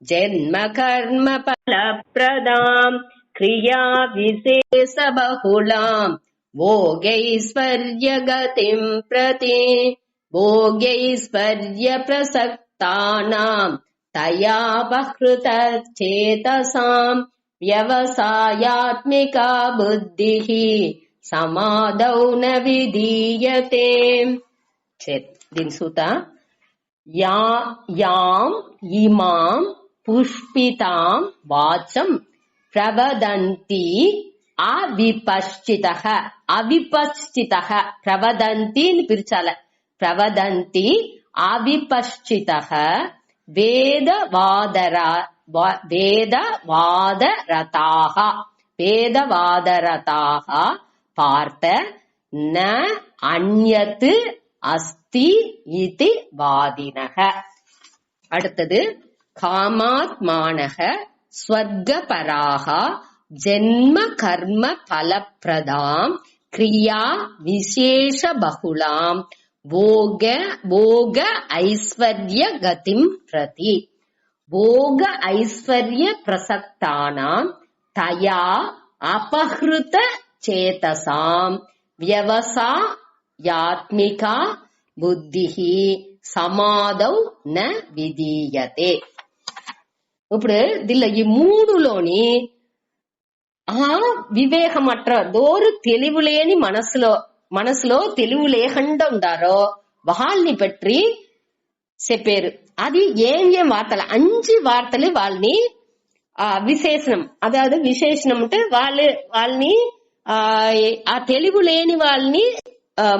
జన్మ కర్మ ఫలప్రదాం క్రియా విశేష బహుళాం భోగైశ్వర్య గతిం ప్రతి భోగైశ్వర్య ప్రసక్తానాం తయాపహృత చేతసాం వ్యవసాయాత్మికా బుద్ధిః సమాదౌ న విధీయతే. దీని సూత యాం ఇమాం పుష్పితాం వాచం ప్రవదంతి అవిపశ్చితః. అవిపశ్చితః ప్రవదంతి అని పిలిచాల. ప్రవదంతి అవిపశ్చితః వేదవాదరతాః పార్థ న అన్యత్ అస్తి ఇతి వాదినః. அடுத்தது காமாத்மானः ஸ்வர்கபராः ஜென்ம கர்ம பலப்ரதாம் கிரியா விசேஷ பகுளாம் భోగ ఐశ్వర్య గతిం ప్రతి భోగ ఐశ్వర్య ప్రసక్తానాం తయా అపహృత చేతసాం వ్యవసాయాత్మికా బుద్ధిః సమాదౌ న విధీయతే. ఇప్పుడు దీనిలో ఈ మూడులోని ఆ వివేకమట్ర దోరు తెలివిలేని మనసులో తెలివి లేకుండా ఉండారో వాళ్ళని పట్టి చెప్పారు. అది ఏం వార్తలు 5 వార్తలు వాళ్ళని విశేషణం. అதாவது విశేషణం అంటే వాళ్ళని ఆ తెలివి లేని వాళ్ళని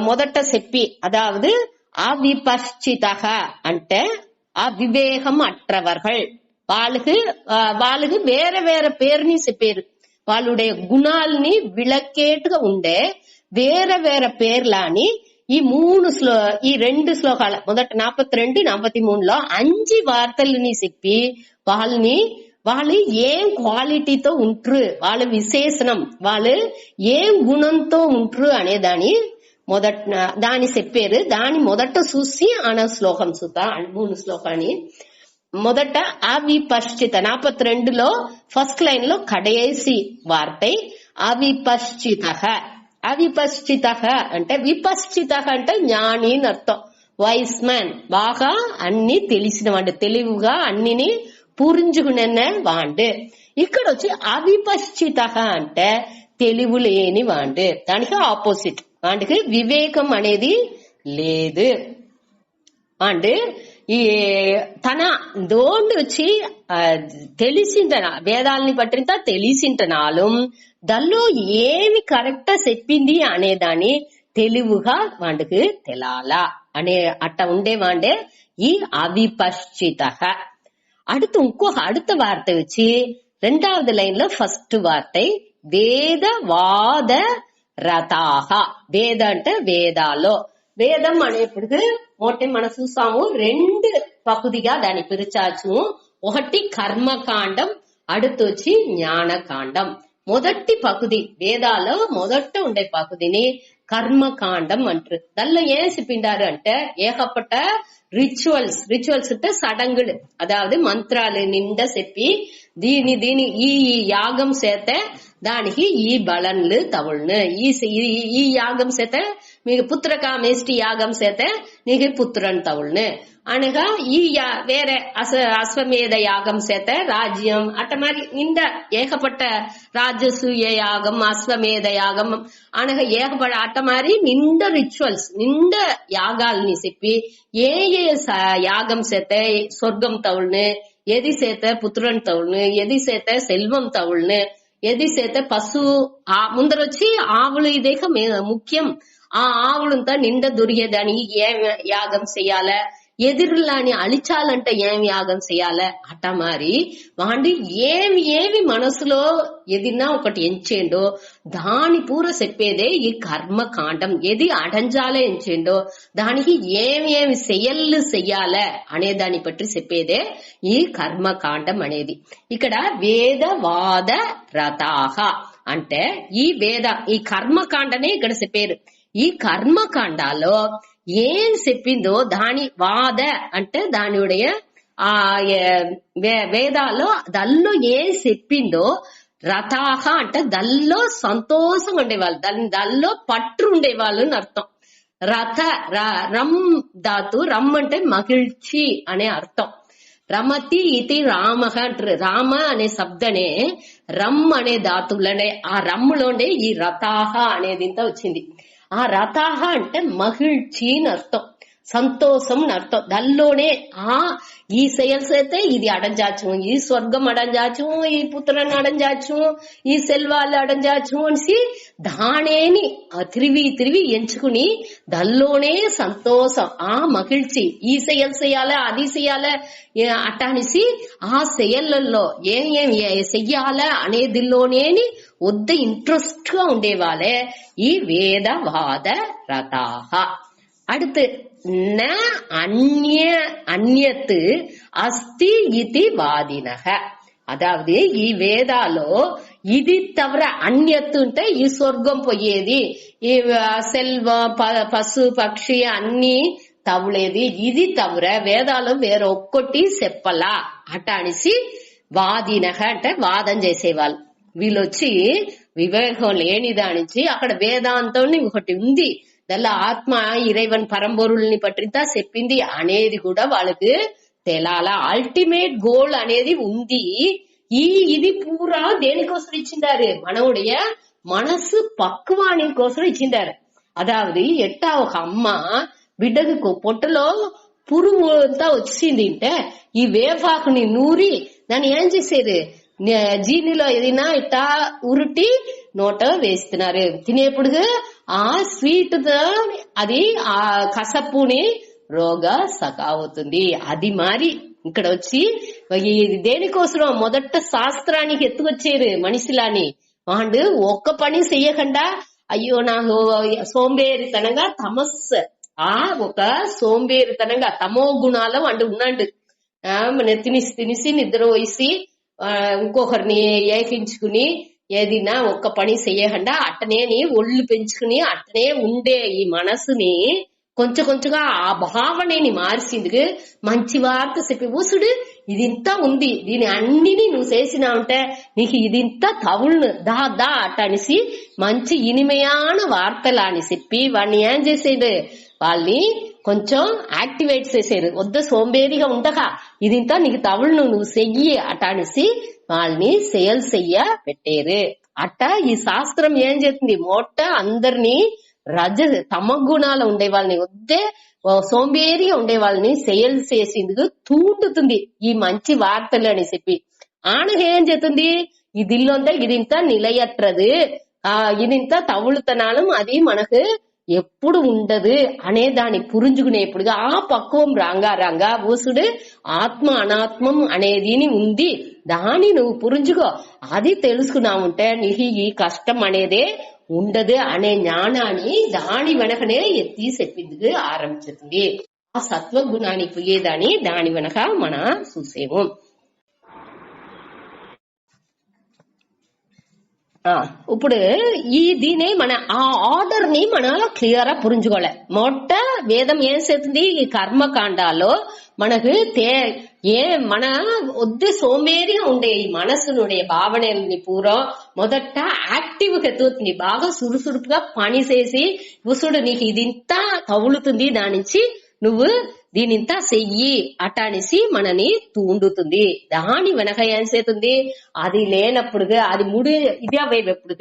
మొదట చెప్పి అதாவது అవిపశ్చిత అంటే ఆ వివేకం అట్రవర్கள் వాళ్ళకి వేరే వేరే పేరుని చెప్పారు. వాళ్ళుடைய గుణాలని విளకేట్టుగా ఉండే వేరే వేరే పేర్లని ఈ ఈ 2 శ్లోకాల మొదట 42, 43లో 5 వార్తల్ని చెప్పి వాళ్ళు ఏం క్వాలిటీతో ఉంట్రు, వాళ్ళ విశేషణం, వాళ్ళు ఏం గుణంతో ఉంట్రు అనే దాని చెప్పారు. దాని మొదట చూసి ఆన శ్లోకం చూద్దా 3 శ్లోకాన్ని. మొదట అవిపశ్చిత 42లో ఫస్ట్ లైన్ లో కడేసి వార్తై అవిపశ్చిత అంటే విపశ్చిత అంటే జ్ఞాని అని అర్థం. వైస్ మ్యాన్, బాగా అన్ని తెలిసిన వాడు, తెలివిగా అన్నిని పూరించుకునే వాడు. ఇక్కడ వచ్చి అవిపశ్చిత అంటే తెలివి లేని వాడు, దానికి ఆపోజిట్. వాడికి వివేకం అనేది లేదు. అంటే ఈ తన దోండి వచ్చి తెలిసింటన వేదాలని పట్టినంత తెలిసింటనాலும் దానిలో ఏమి కరెక్ట్ చెప్పింది అనేదాన్ని తెలివిగా వాడికి తెలాలా అనే అట్ట ఉండేవాడే ఈ అవిపశ్చిత. அடுத்த வார்த்தை வச்சு 2வது லைன்ல ఫస్ట్ వార్తై వేదవాద రథాహ. వేద అంటే వేదాలో, వేదం అనేప్పుడు మొట్ట మన చూసాము 2 పகுதிగా దాన్ని పిరిచాచు. ఒకటి కర్మకాండం, அடுத்து వచ్చి జ్ఞానకాండం. మొదటి పகுதி వేదాలో మొదట ఉండే పகுதிని కర్మకాండం అంటారు. దానిలో ఏం చెప్పిండారు అంటే ఏకపట్ట రిచువల్స్ అంటే సడంగులు, అదావదు మంత్రాలు నిండా చెప్పి దీని ఈ యాగం చేతే దానికి ఈ బలన్లు తవుళ్ళను, ఈ యాగం చేతే మీకు పుత్రకామేష్టి యాగం చేతే నీకు పుత్రన్ తవుళ్ళను అనగా ఈ వేరే అశ్వమేధ యాగం చేతే రాజ్యం అట్ట మరి నింద ఏకపట్ట రాజసూయ యాగం అశ్వమేధ యాగం అనగా ఏకపడ అట్ట మరి నిండ రిచువల్స్ నిండ యాగాల్ని చెప్పి ఏ యాగం చేతే స్వర్గం తవుళ్ళను, ఎది చేతే పుత్రన్ తవుళ్ళను, ఎది చేతే సెల్వం తవుళ్ళను, ఎది చేతే పశు ముందరొచ్చి ఆవులు ఇదేక ముఖ్యం. ఆ ఆవులంతా నిండా దొరికేదానికి ఏం యాగం చెయ్యాల, ఎదురులాని అழிచాలంటే ఏం యాగం చెయ్యాల అట్ట మరి వాడి ఏమి మనసులో ఏదిన్నా ఒకటి ఎంచేండో దాని పూర చెప్పేదే ఈ కర్మకాండం. ఏది అడంజాలే ఎంచేండో దానికి ఏమి చెయ్యలు చెయ్యాల అనే దాన్ని బట్టి చెప్పేదే ఈ కర్మకాండం అనేది. ఇక్కడ వేదవాద రథాహ అంటే ఈ కర్మకాండనే ఇక్కడ చెప్పారు. ఈ కర్మకాండాలో ఏం చెప్పిందో దాని వాద అంటే దానిuடைய వేదాలో దల్లో ఏం చెప్పిందో రథాహ అంటే దల్లో సంతోషంగా ఉండేవాళ్ళు, దల్లో పట్టు ఉండేవాళ్ళు అని అర్థం. రమ్ ధాతు, రమ్ అంటే మగిழ்చి అనే అర్థం. రమతి ఇది రామహ అంటారు. రామ అనే శబ్దనే రమ్ అనే ధాతువులనే ఆ రమ్ములోనే ఈ రథాహ అనేది ఇంత వచ్చింది. ఆ రథాహ అంటే మగిழ்చి అని అర్థం, సంతోషం అని అర్థం. దానిలోనే ఈ செயல்ஸ் అయితే ఇది అడంజాచు, ఈ స్వర్గం అడంజాచు, ఈ పుత్రన్ అడంజాచు, ఈ సెల్వాళ్ళు అడంజాచు అనేసి దానేని తిరివి ఎంచుకుని దానిలోనే సంతోషం మగిழ்చి ఈ செயல்ஸ் చెయ్యాలా అది చెయ్యాలా అట్ట అనేసి ఆ செயళ్ళల్లో ఏం చెయ్యాలా అనేదిలోనేని వద్ద ఇంట్రెస్ట్ గా ఉండేవాళ్ళే ఈ వేదవాద రథాహ. அடுத்து ந அந்நியத்து அஸ்தி இதி வாதினக. అదావది ఈ వేదాలో ఇది తవర అన్యత్తు అంటే ఈ స్వర్గం పోయేది, ఈ సెల్వం పశు పక్షి అన్ని తవ్వులేది, ఇది తవర వేదాలు వేరే ఒక్కటి చెప్పలా అట అనేసి వాదినగ అంటే వాదం చేసేవాళ్ళు. వీళ్ళొచ్చి వివేకం లేనిదానించి అక్కడ వేదాంతం ఒకటి ఉంది, దానిలో ఆత్మ ఇరైవన్ పరంబొరుల్ని పట్టింతా చెప్పింది అనేది కూడా వాళ్ళకి తెలాల. అల్టిమేట్ గోల్ అనేది ఉంది. ఇది పూరా దేనికోసం ఇచ్చిందారు, మనవుடைய మనసు పక్వాని కోసం ఇచ్చిందారు. అదావది ఎట్టా ఒక అమ్మ బిడ్డకు పొట్టలో పురుగు అంతా వచ్చింది అంటే ఈ వేపాకుని నూరి దాన్ని ఏం చేసేది, జీనిలో ఏదైనా ఇట్టా ఉరుటి నోట వేస్తున్నారు. తినేప్పుడు ఆ స్వీట్ అది ఆ కసపుని రోగ సకావుతుంది. అది మరి ఇక్కడ వచ్చి దేనికోసం మొదట శాస్త్రానికి ఎత్తుకొచ్చేరు మనిషిలాని వాడు ఒక్క పని చెయ్యకుండా అయ్యో నాకు సోంబేరితనంగా ఒక సోంబేరితనంగా తమో గుణాల వాడు ఉన్నాడు. తినిసి నిద్ర వేసి ఇంకొకరిని ఏకించుకుని ఏదినా ఒక్క పని చెయ్యకుండా అట్టనే ఒళ్ళు పెంచుకుని అట్టనే ఉండే ఈ మనసుని కొంచెం కొంచెంగా ఆ భావనని మార్చింది. మంచి వార్త చెప్పి ఊసుడు ఇదింత ఉంది, దీని అన్నిని నువ్వు చేసినావుంటే నీకు ఇదింత తవుళ్ళు దా అట్ట అనేసి మంచి ఇనిమయాన వార్తలా అని చెప్పి వాడిని ఏం చేసేది, వాళ్ళని కొంచెం యాక్టివేట్ చేసేది. వద్ద సోంబేరిగా ఉండక ఇదింత నీకు తవుళ్ళు నువ్వు చెయ్యి అట్ట అనేసి వాళ్ళని సేల్ చెయ్య పెట్టేరు. అట్ట ఈ శాస్త్రం ఏం చేస్తుంది, మొట్ట అందరినీ తమ గుణాలు ఉండే వాళ్ళని వద్దే సోంబేరిగా ఉండే వాళ్ళని సేల్ చేసేందుకు తూండుతుంది ఈ మంచి వార్తలు అని చెప్పి. ఆనగేం చేస్తుంది, ఇదిల్లోంతా ఇదింత నిలయట్రదు, ఇదింత తవులుతనాలం అది మనకు ఎప్పుడు ఉండదు అనే దాన్ని పురుంజుకునేప్పుడుగా ఆ పక్వం రాంగా ఊసుడు ఆత్మ అనాత్మం అనేది ఉంది, దాన్ని నువ్వు పురుంజుకో, అది తెలుసుకున్నావుంటే నీకు ఈ కష్టం అనేదే ఉండదు అనే జ్ఞానాన్ని దాని వెనకనే ఎత్తి చెప్పింది ఆరంభించుతుంది. ఆ సత్వ గుణానికి పోయేదాన్ని దాని వెనక మన చూసేము. ఇప్పుడు దీని మన ఆ ఆర్డర్ ని మనం క్లియర్ గా పురించుకోలే. మొట్ట వేదం ఏం చేస్తుంది, ఈ కర్మకాండాలో మనకు మన వద్దు సోమేరిగా ఉండే ఈ మనసునుడే భావనల్ని పూర్వం మొదట యాక్టివ్ గా ఎత్తుతుంది, బాగా సురుసురుపుగా పని చేసి ఉసుడు నీకు ఇదింత తగులుతుంది, దాని నుంచి నువ్వు దీనింతా చెయ్యి అటానేసి మనని తూండుతుంది. దాని వెనక ఏం చేస్తుంది, అది లేనప్పుడు అది ఇది అవేప్పుడు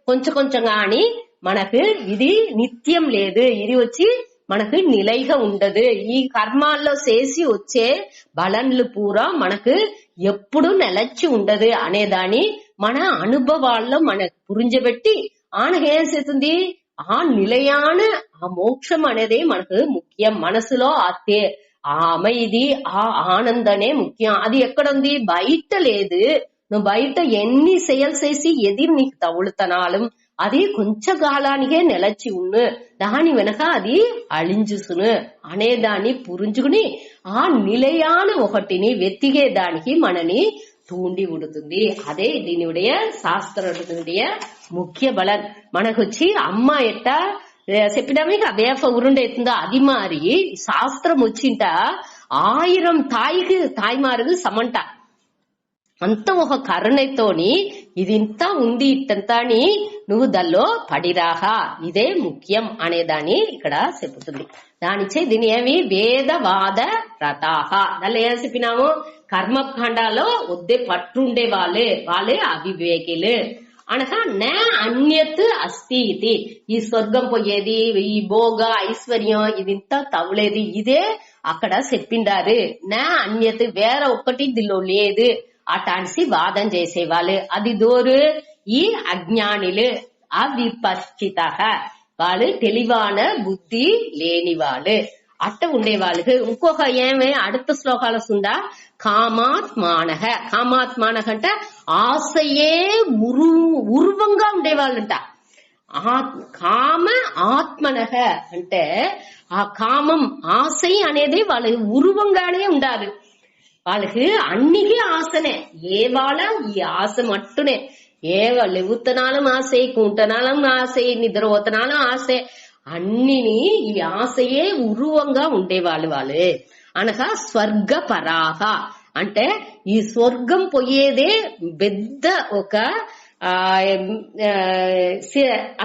కొంచెం కొంచెంగా అని మనకు ఇది నిత్యం లేదు, ఇది వచ్చి మనకు నిలైగా ఉండదు. ఈ కర్మాల్లో చేసి వచ్చే బలన్లు పూరా మనకు ఎప్పుడు నిలచి ఉండదు అనేదాన్ని మన అనుభవాల్లో మనకు పురింజబెట్టి ఏం చేస్తుంది, ఆ నిలయాన ఆ మోక్షం అనేది మనకు ముఖ్యం. మనసులో ఇది ఆ ఆనందనే ముఖ్యం. అది ఎక్కడుంది, బయట లేదు. నువ్వు బయట ఎన్ని సేల్స్ చేసి ఎదిరి నీకు తవులుతనాలు అది కొంచెం కాలానికే నిలచి ఉన్ను, దాని వెనక అది అళించుసును అనేదాన్ని పురించుకుని ఆ నిలయాన ఒకటిని వెతికేదానికి మనని తూండి ఉడుతుంది. అదే దీనివుடைய శాస్త్రనుடைய ముఖ్య బలం. మనకొచ్చి అమ్మ ఎట్ట చెప్పినా మీకు వేప ఉరుండెత్తుందో అది మారి శాస్త్రం వచ్చింట 1000 తాయిమారుగు సమంట అంత ఒక కరుణతోని ఇదింత ఉంది ఇట్టంతా అని నువ్వు దల్లో పడిరాహా, ఇదే ముఖ్యం అనేదాన్ని ఇక్కడ చెబుతుంది. దానిచే దీని ఏమి వేదవాద రథాహ దానిలో ఏం చెప్పినాము, కర్మకాండాలో వద్దే పట్టుండే వాళ్ళే అవివేకిలు అనగా నా అన్యత్ అస్తి ఇది. ఈ స్వర్గం పోయేది, ఈ భోగ ఐశ్వర్యం ఇదింత తవ్వులేది ఇదే అక్కడ చెప్పిండారు. నా అన్యత్ వేరే ఒక్కటి దీనిలో లేదు అటాన్సి వాదం చేసేవాళ్ళు. అది దోరు ఈ అజ్ఞానులు అవిపశ్చిత, వాళ్ళు తెలివాన బుద్ధి లేని వాళ్ళు అట్ట ఉండే వాళ్ళకి. ఇంకొక ఏమే அடுத்த శ్లోకాల సుందా కామాత్మానహ. కామాత్మానహ అంటే ఆశయే ఉరువంగా ఉండేవాళ్ళంట. కామ ఆత్మనహ అంటే ఆ కామం ఆశ అనేది వాళ్ళ ఉరువంగానే ఉండాలి. వాళ్ళకి అన్నికి ఆశనే, ఏ వాళ్ళ ఈ ఆశ మట్టునే. లెగుతనాలం ఆశే, కుంటనాలం ఆశే, నిద్రపోతనాలం ఆశే, అన్నిని ఈ ఆశయే ఉరువంగా ఉండేవాళ్ళు వాళ్ళే అనగా స్వర్గ పరాహ అంటే ఈ స్వర్గం పోయేదే పెద్ద ఒక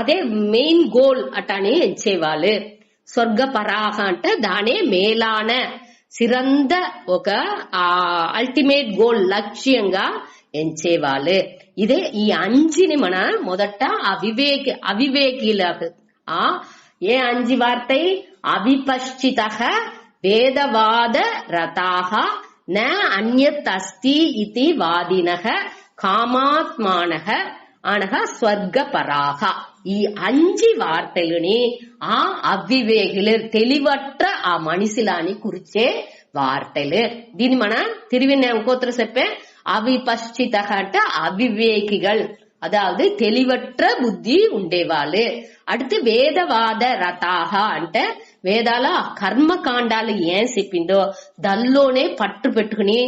అదే మెయిన్ గోల్ అటని ఎంచేవాళ్ళు. స్వర్గ పరాహ అంటే దానే మేలాన సిరంద ఒక అల్టిమేట్ గోల్ లక్ష్యంగా ఎంచేవాళ్ళు. ఇదే ఈ అంజిని మన మొదట అవివేకిలకు ఏ అంజి వార్తై అవిపశ్చిత వేదవాద రథాహ న అన్యత్ అస్తి ఇతి వాదినః కామాత్మానః అనగా స్వర్గ పరాహ. ఈ అంజి వార్తలని ఆ అవివేకులు తెలివట్ర ఆ మనిషిలాని కురిచే వార్తలు. దీని మన తిరిగి నేను ఇంకోతర చెప్పే అవిపశ్చిత అంటే అవివేకిகள், அதாவது தெளிவற்ற புத்தி ఉండేవాళ్ళు. அடுத்து వేదవాద రతాహ అంటే వేదాల కర్మకాండాలు ఏం చెప్పిందో దల్లోనే పట్టు పెట్టుకుని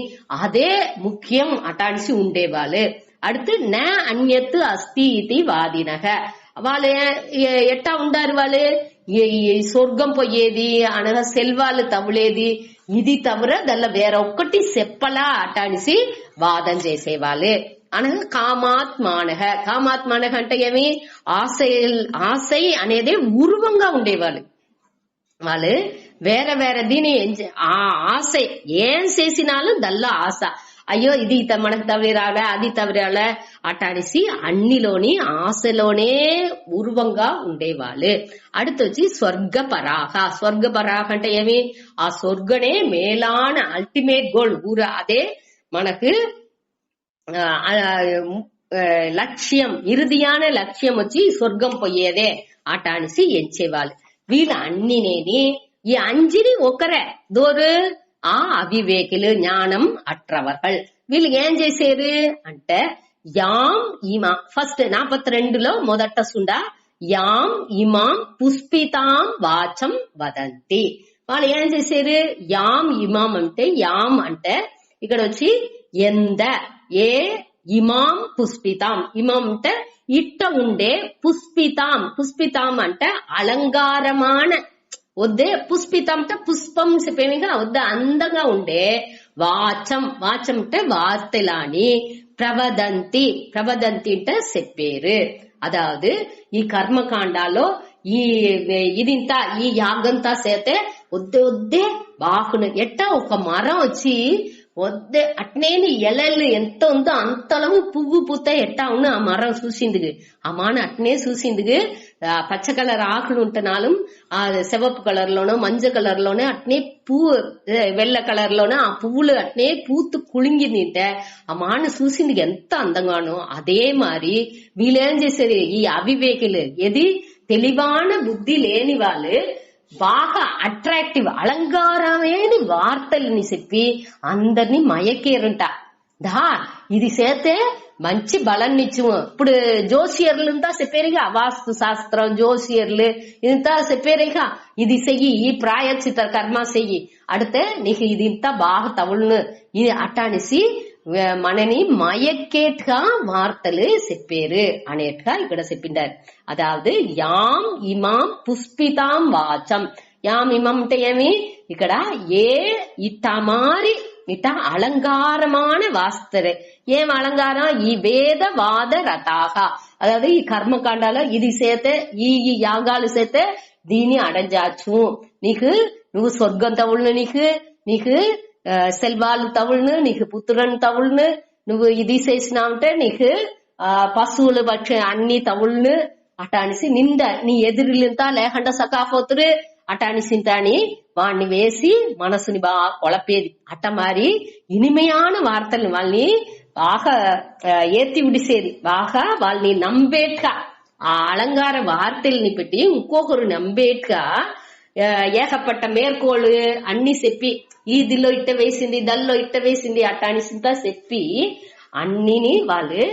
అదే ముఖ్యం అటానిసి ఉండేవాళ్ళు. அடுத்து ந அந்யத்து அஸ்தி இது வாதினக, వాళ్ళు ఎట్టా ఉండారు, వాళ్ళు స్వర్గం పోయేది అనగా సెల్వాలు తవ్వులేది ఇది తవర దల్ల వేరే ఒక్కటి చెప్పలా అటానిసి వాదం చేసేవాళ్ళు. అనగా కామాత్మానహ, కామాత్మానహ అంటే ఏమి, ఆశ అనేది ఉరువంగా ఉండేవాళ్ళు. వాళ్ళు వేరే వేరే దీని ఆ ఆశ ఏం చేసినాலும் దల్ల ఆశ, అయ్యో ఇది మనకు తవరాలే అది తవరాలే అటానిసి అన్నిలోని ఆశలోనే ఉరువంగా ఉండేవాళ్ళు. அடுத்து స్వర్గపరాహ, స్వర్గపరాహ అంటే ఏమి, ఆ స్వర్గనే మేలాన అల్టిమేట్ గోల్ ఊర, అదే మనకు లక్ష్యం, ఇరుదియాన లక్ష్యం వచ్చి స్వర్గం పోయేదే అటానిసి ఎంచేవాళ్ళు. వీళ్ళ అన్నినేని ఈ అంజిని ఒకరే దోరు ఆ అవివేకులు, జ్ఞానం అట్రవర్கள். వీళ్ళు ఏం చేశారు అంటే యాం ఇమా, ఫస్ట్ 42లో మొదట సుండా యాం ఇమాం పుష్పితాం వాచం వదంతి. వాళ్ళు ఏం చేశారు, యాం ఇమాం అంటే, యాం అంటే ఇక్కడ వచ్చి ఎంత, ఏ ఇమాం పుష్పితాం, ఇమాం అంటే ఇట్ట ఉండే, పుష్పితాం, పుష్పితాం అంటే అలంకారమాన వద్దే, పుష్పితం అంటే పుష్పం చెప్పేమిగా వద్ద అందంగా ఉండే, వాచం, వాచం అంటే వార్తలాని, ప్రవదంతి, ప్రవదంతి అంటే చెప్పేరు. అదావదు ఈ కర్మకాండాలో ఈ ఇదింత ఈ యాగంతా చేతే వద్దే వద్దే బాగును, ఎట్టా ఒక మరం వచ్చి వద్దే అట్నేని ఎలలు ఎంత ఉందో అంతளவு పువ్వు పూత ఎట్టా ఉన్న ఆ మరం చూసింది, ఆ మాన అట్నే చూసింది. పచ్చ కలర్ ఆకులు ఉంటున్నాலும் ఆ సెవపు కలర్ లోనో మంజ కలర్ లోనే అట్నే పువ్వు వెల్ల కలర్ లోనే ఆ పువ్వులు అట్నే పూతు కుళింగింది. ఆ మాన చూసింది ఎంత అందంగానో. అదే మరి వీళ్ళేం చేసేది, ఈ అవివేకులు, ఏది తెలివాన బుద్ధి లేని వాళ్ళు బాగా అట్రాక్టివ్ అలంకారమేని వార్తల్ని చెప్పి అందరినీ మయకేరుంట. దా ఇది చేతే మంచి బలాన్నిచ్చు. ఇప్పుడు జోసియర్లంతా చెప్పారుగా, వాస్తు శాస్త్రం జోసియర్లు ఇంతా చెప్పారుగా, ఇది చెయ్యి, ఈ ప్రాయశ్చిత కర్మ చెయ్యి, అడితే నీకు ఇది ఇంత బాగా తవులను ఇది అట్టానిసి మనని మయక్కేట్గా వార్తలు చెప్పారు అనేట్గా ఇక్కడ చెప్పిండారు. అదావదు యాం ఇమాం పుష్పితాం వాచం, యాం ఇమాం అంటే ఏమి, ఇక్కడ ఏ ఇట్ట మారి ఇట్ట అలంకారமான వాస్తరే, ఏం అలంకారం, ఈ వేదవాద రతాహ, అதாவது ఈ కర్మకాండాలో ఇది చేతే ఈ యాగాలు చేతే దీన్ని అడజాచ్చు, నీకు నువ్వు స్వర్గం తవులను, నీకు సెల్వాలు తవులను, నీకు పుత్రులను తవులను, నువ్వు ఇది చేసినావంటే నీకు పశువులు పక్షి అన్ని తవులను అటానిసి నింద నీ ఎదురులంతా లేకుండా సకాపోతురు అటానిసింత అని వాడిని వేసి మనసుని బాగా కొలపేది. అట్ట మారి ఇనిమయాన వార్తల్ని వాళ్ళని బాగా ఏతి ఉడిసేది, బాగా వాళ్ళని నంబేట్గా ఆ అలంకార వార్తల్ని పెట్టి ఇంకొకరు నంబేట్గా ఏకపట్ట మేర్కోళ్ళు అన్ని చెప్పి ఈ దిల్లో ఇట్ట వేసింది దల్లో ఇట్ట వేసింది అట్టానిసింత చెప్పి అన్నిని వాళ్ళు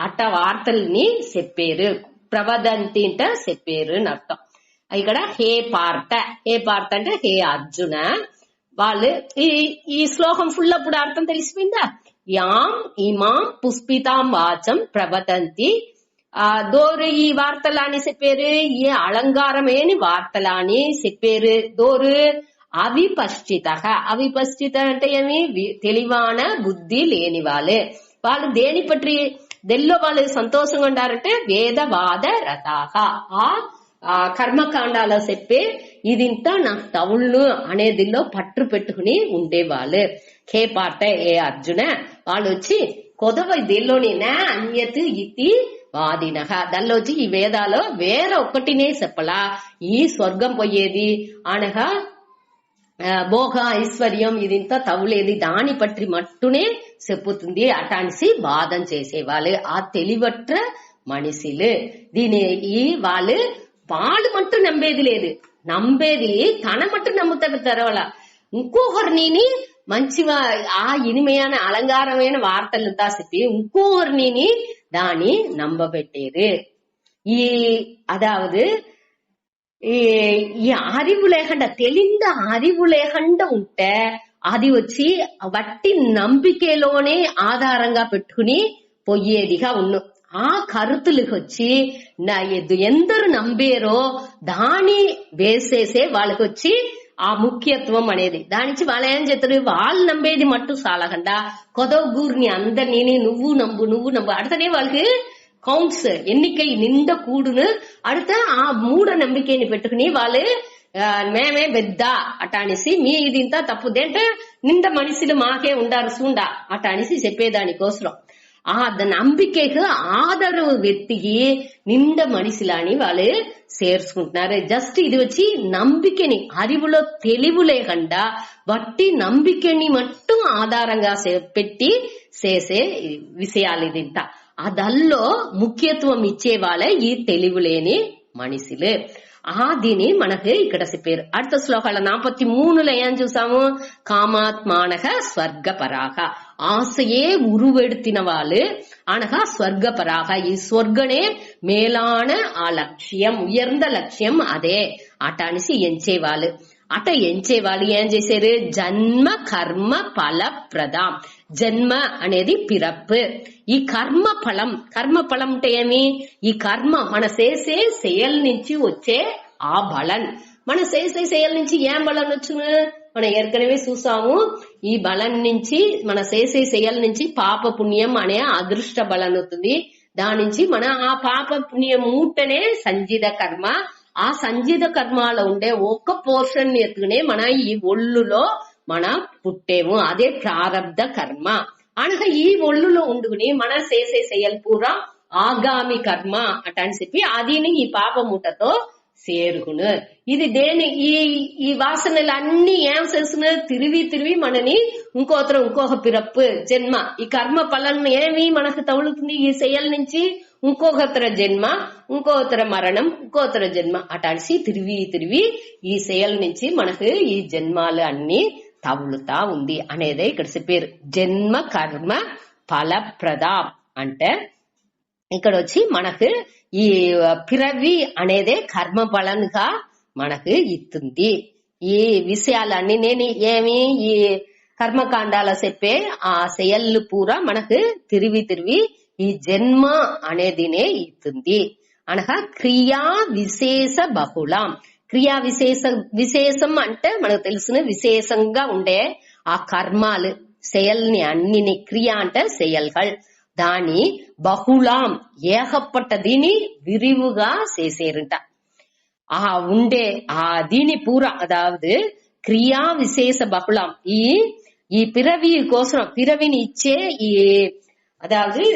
అట్ట వార్తల్ని చెప్పారు. ప్రవదంతి అంటే చెప్పారు అని అర్థం. ఇక్కడ హే పార్త, హే పార్త అంటే హే అర్జున. వాళ్ళు ఈ శ్లోకం ఫుల్ అప్పుడు అర్థం తెలిసిపోయిందా, యాం ఇమాం పుష్పితాం వాచం ప్రవదంతి, దోరు ఈ వార్తలాని చెప్పారు, ఈ అలంకారమేని వార్తలాని చెప్పారు. దోరు అవిపశ్చిత, అవిపశ్చిత అంటే ఏమి, తెలివాన బుద్ధి లేని వాళ్ళే. వాళ్ళు దేని పట్టి దెల్లో వాళ్ళు సంతోషంగా ఉండారంటే వేదవాద రథాహ, ఆ కర్మకాండాలో చెప్పే ఇదింతా నాకు తవుళ్ళు అనేదిలో పట్టు పెట్టుకుని ఉండేవాళ్ళు. హే పార్ట ఏ అర్జున, వాళ్ళు వచ్చి కొదవ దీనిలోని నా అన్యత్ ఇతి వాదినహ, దానిలో వచ్చి ఈ వేదాలో వేరే ఒక్కటినే చెప్పలా, ఈ స్వర్గం పోయేది అనగా భోగ ఐశ్వర్యం ఇదింతా తవులేది దాని పట్టి మట్టునే చెప్పుతుంది అటాన్సి వాదం చేసేవాళ్ళు ఆ తెలివట్ర మనిషిలు. దీని వాళ్ళు మట్టు నమ్మేది లేదు, నమ్మేది తన మట్టు నమ్ముతారు. వాళ్ళ ఇంకొకరిని మంచిగా ఆ ఇనిమயான అలంకారమైన వార్తలంతా చెప్పి ఇంకొకరిని దాని நம்பபெட்டேரு. அதாவது ఈ அறிவு లేకుండా తెలింద அறிவு లేకుండా ఉంటే అది వచ్చి వట్టి నంబికలోనే ఆధారంగా పెట్టుకుని పోయేదిగా ఉన్ను. ఆ కరుతులకు వచ్చి ఎందరు నంబేరో దాని వేసేసే వాళ్ళకి వచ్చి ఆ ముఖ్యత్వం అనేది దానించి వాళ్ళు ఏం చేస్తారు, వాళ్ళు నమ్మేది మట్టు సాలకుండా కొదవగూరిని అందరినీ నువ్వు నమ్ము அடுத்தனே వాళ్ళకి కౌంట్స్ ఎన్నికై నిండ కూడును அடுத்த ఆ మూఢ నம்பிకని పెట్టుకుని వాళ్ళు మేమే పెద్ద అటానిసి మీ ఇది ఇంత తప్పుదేంటే నిండ మనిషిలు మాకే ఉండారు సూండా అటానిసి చెప్పేదానికోసం ఆ நம்பிக்கைக்கு ఆదరவு వెతికి నిండ మనిషిలాని వాళ్ళు చేర్చుకుంటున్నారు. జస్ట్ ఇది వచ్చి నంబికని அறிவுలో తెలివు లేకుండా వట్టి నంబికని మట్టు ఆధారంగా పెట్టి చేసే విషయాలు ఇదింత. అదల్లో ముఖ్యత్వం ఇచ్చే వాళ్ళే ఈ తెలివి లేని మనిషిలు. దీని మనకు ఇక్కడ చెప్పారు. அடுத்த శ్లోకాల 43లో ఏం చూసాము, కామాత్మానக స్వర్గపరాக ஆசையே உருவெடுத்தின వాళ్ళు అనగా స్వర్గపరాக ఈ స్వర్గనే మేలాన ఆ లక్ష్యం ఉయర్ந்த లక్ష్యం అదే అటానిసి ఎంచేవాళ్ళు. అట ఎంచేవాళ్ళు ఏం చేశారు, జన్మ కర్మ ఫలప్రదం. జన్మ అనేది పిరప్పు, ఈ కర్మ ఫలం అంటే ఏమి, ఈ కర్మ మన చేసే செயல் నుంచి వచ్చే ఆ బలన్. మన చేసే செயல் నుంచి ఏం బలన్ వచ్చును మనం ఏற்கனவே చూసాము. ఈ బలం నుంచి మన చేసే செயல் నుంచి పాప పుణ్యం అనే అదృష్ట బలం అవుతుంది. దాని నుంచి మన ఆ పాప పుణ్యం మూటనే సంజిత కర్మ. ఆ సంజిత కర్మలో ఉండే ఒక్క పోర్షన్ ఎత్తుకునే మన ఈ ఒళ్ళులో మన పుట్టేము, అదే ప్రారబ్ధ కర్మ. అనగా ఈ ఒళ్ళులో ఉండుకుని మన చేసే செயல் పూరా ఆగామి కర్మ అటని చెప్పి అదిని ఈ పాప మూటతో చేరుకును. ఇది దేని ఈ వాసనలు అన్ని ఏం చేసిన తిరిగి మనని ఇంకొక పిరప్పు జన్మ. ఈ కర్మ ఫలం ఏమి మనకు తగులుతుంది, ఈ செயல் నుంచి ఇంకొకతర జన్మ, ఇంకొకతర మరణం, ఇంకొకతర జన్మ అటాసి తిరిగి ఈ செயల్ నుంచి మనకు ఈ జన్మాలు అన్ని తగులుతా ఉంది అనేదే ఇక్కడ చెప్పారు. జన్మ కర్మ ఫలప్రదం అంటే ఇక్కడ వచ్చి మనకు ఈ పిరవి అనేదే కర్మ ఫలంగా మనకు ఇస్తుంది. ఈ విషయాలన్నీ నేను ఏమి ఈ కర్మకాండాల చెప్పే ఆ செயల్ పూరా మనకు తిరిగి ఈ జన్మ అనేదినే ఇస్తుంది. అనగా క్రియా విశేష బహుళం. క్రియా విశేషం అంటే మనకు తెలుసును విశేషంగా ఉండే ఆ కర్మాలు செயల్ని అన్నిని, క్రియా అంటే செயல்கள், దాని బహుళం ఏకపట్టదిని విరివుగా చేసేరంట. ఆ ఉండే ఆ దీని పూరా అదావదు క్రియా విశేష బహుళం. ఈ పిరవి కోసం పిరవిని ఇచ్చే ఈ అదావదు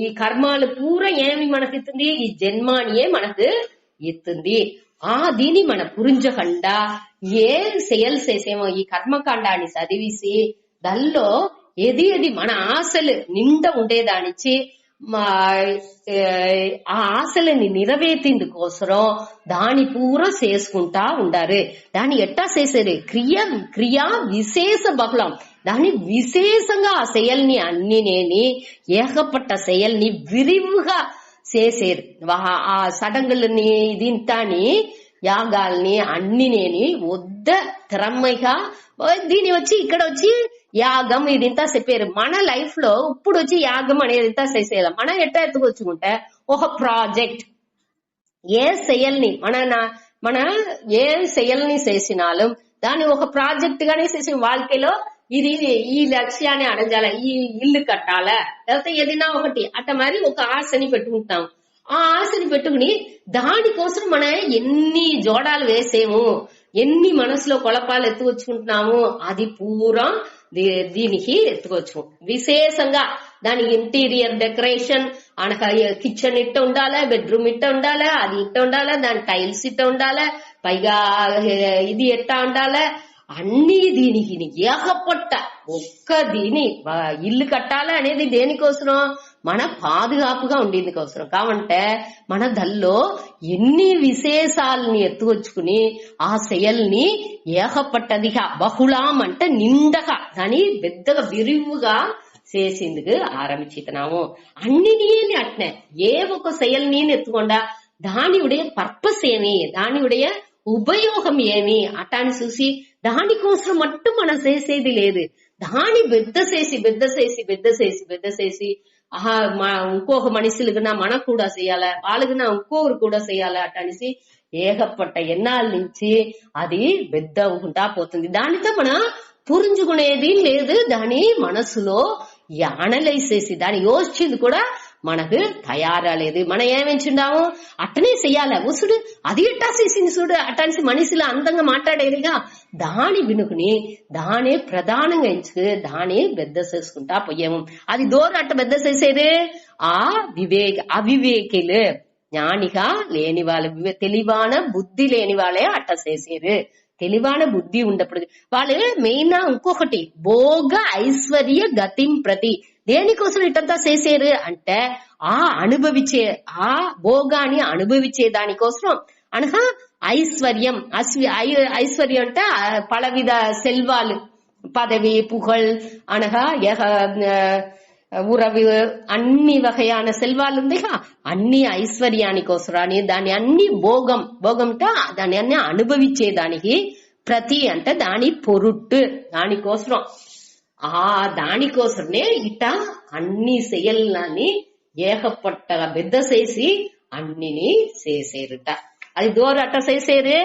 ఈ కర్మాలు పూరా ఏమి మనకు ఇస్తుంది, ఈ జన్మానియే మనకు ఇస్తుంది. దీని మన పురించకుండా ఏ செயల్ చేసేమో ఈ కర్మకాండాన్ని చదివిసి దానిలో ఏది మన ఆశలు నిండా ఉండేదానిచ్చి ఆ ఆశలని నెరవేర్చేందుకోసం దాని పూరా చేసుకుంటా ఉండారు. దాన్ని ఎట్టా చేసేది క్రియా విశేష బహుళం. దాన్ని విశేషంగా ఆ செயల్ని అన్నినేని ఏకపట్ట செயల్ని విరివుగా చేసేరు. ఆ సడంగులని దీంతాని యాగాల్ని అన్నినేని వద్ద తిరమ్మగా దీని వచ్చి ఇక్కడ వచ్చి యాగం ఇదింతా చెప్పారు. మన లైఫ్ లో ఇప్పుడు వచ్చి యాగం అనేది ఇంత చేసేదా మనం ఎట్టా ఎత్తుకొచ్చుకుంటే ఒక ప్రాజెక్ట్ ఏ செயల్ని మన ఏ செயల్ని చేసినాலும் దాన్ని ఒక ప్రాజెక్ట్ గానే చేసి వాళ్ళకిలో ఇది ఈ లక్ష్యాన్ని అడగాల, ఈ ఇల్లు కట్టాల, లేకపోతే ఏదైనా ఒకటి అట్ట మరి ఒక ఆశని పెట్టుకుంటాం. ఆ ఆశని పెట్టుకుని దానికోసం మనం ఎన్ని జోడాలు వేసేము, ఎన్ని మనసులో కొలపాలు ఎత్తుకొచ్చుకుంటున్నాము, అది పూరా దీనికి ఎత్తుకోవచ్చు. విశేషంగా దానికి ఇంటీరియర్ డెకరేషన్ అనక కిచెన్ ఇట్ట ఉండాలా, బెడ్రూమ్ ఇట్ట ఉండాలా, అది ఇట్ట ఉండాలా, దాని టైల్స్ ఇట్ట ఉండాలా, పైగా ఇది ఎట్టా ఉండాలా, అన్ని దీనికి ఏకపట్ట ఒక్క దీని ఇల్లు కట్టాలా అనేది దేనికోసం మన పాదుగాపుగా ఉండేందుకోసం కావంటే మన దల్లో ఎన్ని విశేషాలని ఎత్తుకొచ్చుకుని ఆ సెయల్ని ఏకపట్టదిగా బహుళం అంటే నిండగా దాని పెద్దగా విరివుగా చేసేందుకు ఆరంభించుతున్నాము. అన్నిని అట్నే ఏ ఒక செயல்ని ఎత్తుకొండా దానియుடைய పర్పస్ ఏమి, దానియుடைய ఉపయోగం ఏమి అటాన్ని చూసి దానికోసం మట్టు మనం చేసేది లేదు. దాని పెద్ద చేసి ఇంకొక మనుషులుగా మనకు కూడా చేయాలా, వాళ్ళకి ఇంకొకరు కూడా చేయాలా అటనేసి ఏకపట్ట ఎన్నాళ్ళ నుంచి అది పెద్ద ఉంటా పోతుంది. దానితో మనం పురించుకునేది లేదు. దాని మనసులో అనలైజ్ చేసి దాని యోచింది కూడా మనకు తయారాలేదు. మనం ఏమించుండాము అట్టనే చెయ్యాలి. ఉసుడు అది ఎట్టా చేసింది చూడు అటానికి మనిషిలో అందంగా మాట్లాడేదిగా దాని వినుకుని దానే ప్రధానంగా ఎంచుకు దాని పెద్ద చేసుకుంటా పోయాము. అది దూరం అట్ట పెద్ద చేసేది ఆ అవివేకులు ஞானிகா లేని వాళ్ళు, తెలివాన బుద్ధి లేని వాళ్ళే అట్ట చేసేరు. తెలివాన బుద్ధి ఉండప్పుడు వాళ్ళు మెయిన్ ఇంకొకటి భోగ ఐశ్వర్య గతిం ప్రతి దేనికోసం ఇట్టంతా చేసేరు అంటే ఆ అనుభవించే ఆ భోగాన్ని అనుభవించే దానికోసం అనగా ఐశ్వర్యం. ఐశ్వర్యం అంటే పలవిధ సెల్వాలు పదవి పుగళ్ అనగా ఉరవి అన్ని వகையான సెల్వాలు ఉందిగా అన్ని ఐశ్వర్యానికోసరాని దాని అన్ని భోగంట దాని అన్ని అనుభవించేదానికి ప్రతి అంటే దాని పొరుట్టు దానికోసం దానికోసమే ఇట అన్ని செயల్ని ఏకపట్టగా పెద్ద చేసి అన్నిని చేసేరుట. అది దూరం అట్ట చేసేరు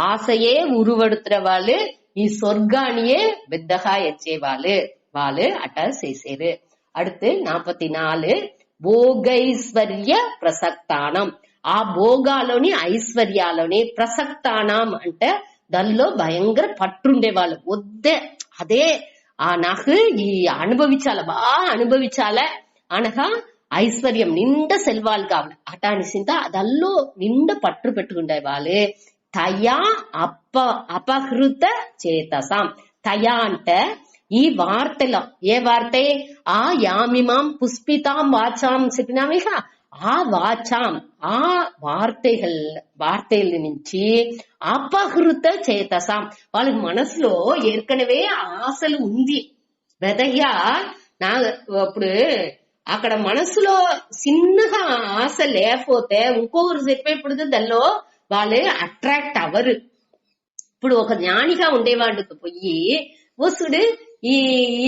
ఆశయే ఉరువడుతున్న వాళ్ళు ఈ స్వర్గానియే పెద్దగా ఎచ్చే వాళ్ళు అట్ట చేసేరు. அடுத்து 44 భోగైశ్వర్య ప్రసక్తానం. ఆ భోగాలోని ఐశ్వర్యాలోని ప్రసక్తానం అంటే దానిలో భయంకర పట్టుండే వాళ్ళు వద్దే అదే నాకు ఈ అనుభవించాల బాగా అనుభవించాల అనగా ఐశ్వర్యం నిండా సెల్వాలు కావాలి అటానిసింత దల్లో నిండా పట్టు పెట్టుకుండే వాళ్ళు తయా అపహృత చేతసాం. తయా అంటే ఈ వార్తలో ఏ వార్త ఆ యామిమాం పుష్పితాం వాచాం చెప్పినామేక ఆ వాచాం ఆ వార్తల నుంచి అపహృత చేతసాం వాళ్ళకి మనసులో ఏర్కనవే ఆశలు ఉంది వెదయ్యా నా అప్పుడు అక్కడ మనసులో చిన్నగా ఆశ లేకపోతే ఇంకొకరు చెప్పేప్పుడు దానిలో వాళ్ళు అట్రాక్ట్ అవ్వరు. ఇప్పుడు ఒక జ్ఞానిగా ఉండేవాడికి పోయి వస్తుడు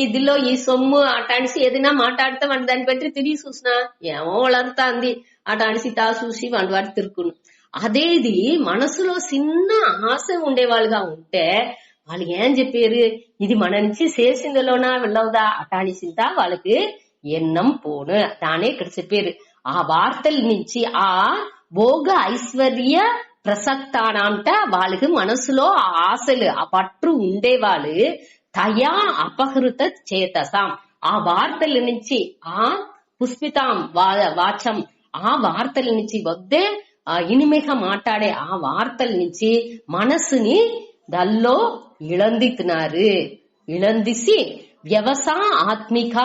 ఇదిలో ఈ సొమ్ము అటానిసి ఏదైనా మాట్లాడితే వాడి దాన్ని పెట్టి తిరిగి చూసినా ఏమో వాళ్ళంతా అంది అటానిసి తా చూసి వాడి తిరుక్కును. అదేది మనసులో చిన్న ఆశ ఉండేవాళ్ళుగా ఉంటే వాళ్ళు ఏం చెప్పారు ఇది మన నుంచి చేసిందిలోనా వెళ్ళవుదా అటానిసింతా వాళ్ళకి ఎన్నం పోను దానే ఇక్కడ చెప్పారు. ఆ వార్తల నుంచి ఆ భోగ ఐశ్వర్య ప్రసక్తానంట వాళ్ళకి మనసులో ఆ ఆశలు ఆ పట్టు ఉండేవాళ్ళు తయా అపహృత చేతసాం ఆ వార్తల నుంచి ఆ పుష్పితాం వాచం ఆ వార్తల నుంచి వద్దే ఇనిమిగా మాట్లాడే ఆ వార్తల నుంచి మనసుని దల్లో ఇళందిసి వ్యవసాయాత్మిక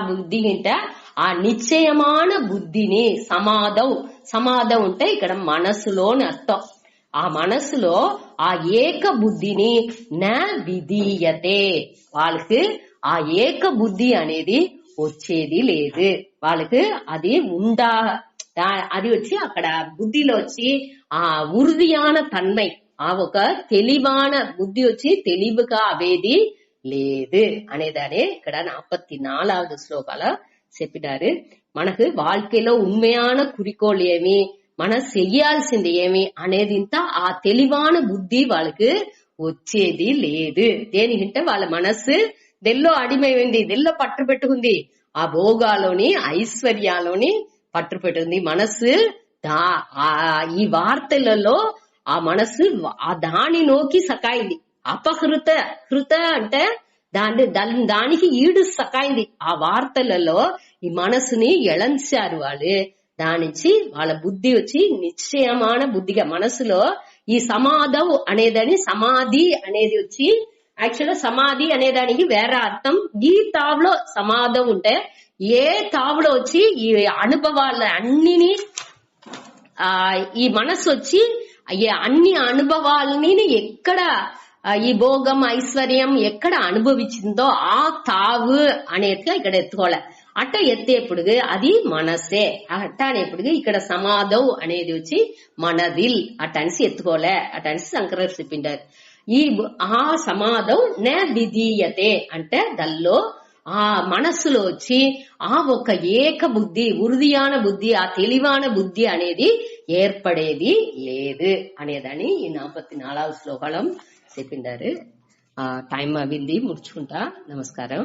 బుద్ధి అంటే ఆ నిశ్చయமான బుద్ధిని సమాధం అంటే ఇక్కడ మనసులోని అర్థం. ఆ మనసులో ఆ ఏక బుద్ధిని నా విధీయతే వాళ్ళకి ఆ ఏక బుద్ధి అనేది వచ్చేది లేదు. వాళ్ళకి అది అది వచ్చి అక్కడ బుద్ధిలో వచ్చి ఆ ఉறுதியான తన్మై ఆ ఒక తెలివాన బుద్ధి వచ్చి తెలివిగా అవేది లేదు అనేదానే ఇక్కడ 44வது శ్లోకాల చెప్పినారు. మనకు வாழ்க்கைలో ఉண்மையான குறிக்கோள் ఏమి మనం చెయ్యాల్సింది ఏమి అనేది ఇంత ఆ తెలివాన బుద్ధి వాళ్ళకి వచ్చేది లేదు. దేనికంటే వాళ్ళ మనసు దెల్లో అడిమైంది, దెల్లో పట్టు పెట్టుకుంది, ఆ భోగాలోని ఐశ్వర్యాలోని పట్టు పెట్టుకుంది. మనసు ఈ వార్తలలో ఆ మనసు ఆ దాని నోకి సకాయింది. అపహృత అంటే దానికి ఈడు సకాయింది. ఆ వార్తలలో ఈ మనసుని ఎళంచారు వాళ్ళు. దాని నుంచి వాళ్ళ బుద్ధి వచ్చి నిశ్చయமான బుద్ధిగా మనసులో ఈ సమాధి అనేది వచ్చి యాక్చువల్ గా సమాధి అనేదానికి వేరే అర్థం. ఈ తావులో సమాధం ఉంటే ఏ తావులో వచ్చి ఈ అనుభవాల అన్నిని ఈ మనసు వచ్చి అన్ని అనుభవాలని ఎక్కడ ఈ భోగం ఐశ్వర్యం ఎక్కడ అనుభవించిందో ఆ తావు అనేది ఇక్కడ ఎత్తుకోలే. అట్ట ఎత్తేప్పుడు అది మనసే. అట్ట అనేప్పుడు ఇక్కడ సమాధం అనేది వచ్చి మనదిల్ అటనిసి ఎత్తుకోలే. అటనిసి శంకర చెప్పిండారు. ఆ సమాధం నే విధీయతే అంటే దల్లో ఆ మనస్సులో వచ్చి ఆ ఒక ఏక బుద్ధి, ఉరుదియాన బుద్ధి, ఆ తెలివాన బుద్ధి అనేది ఏర్పడేది లేదు అనేదని ఈ 44వ శ్లోకం చెప్పిండారు. టైం అవింది, ముడుచుకుంటా. నమస్కారం.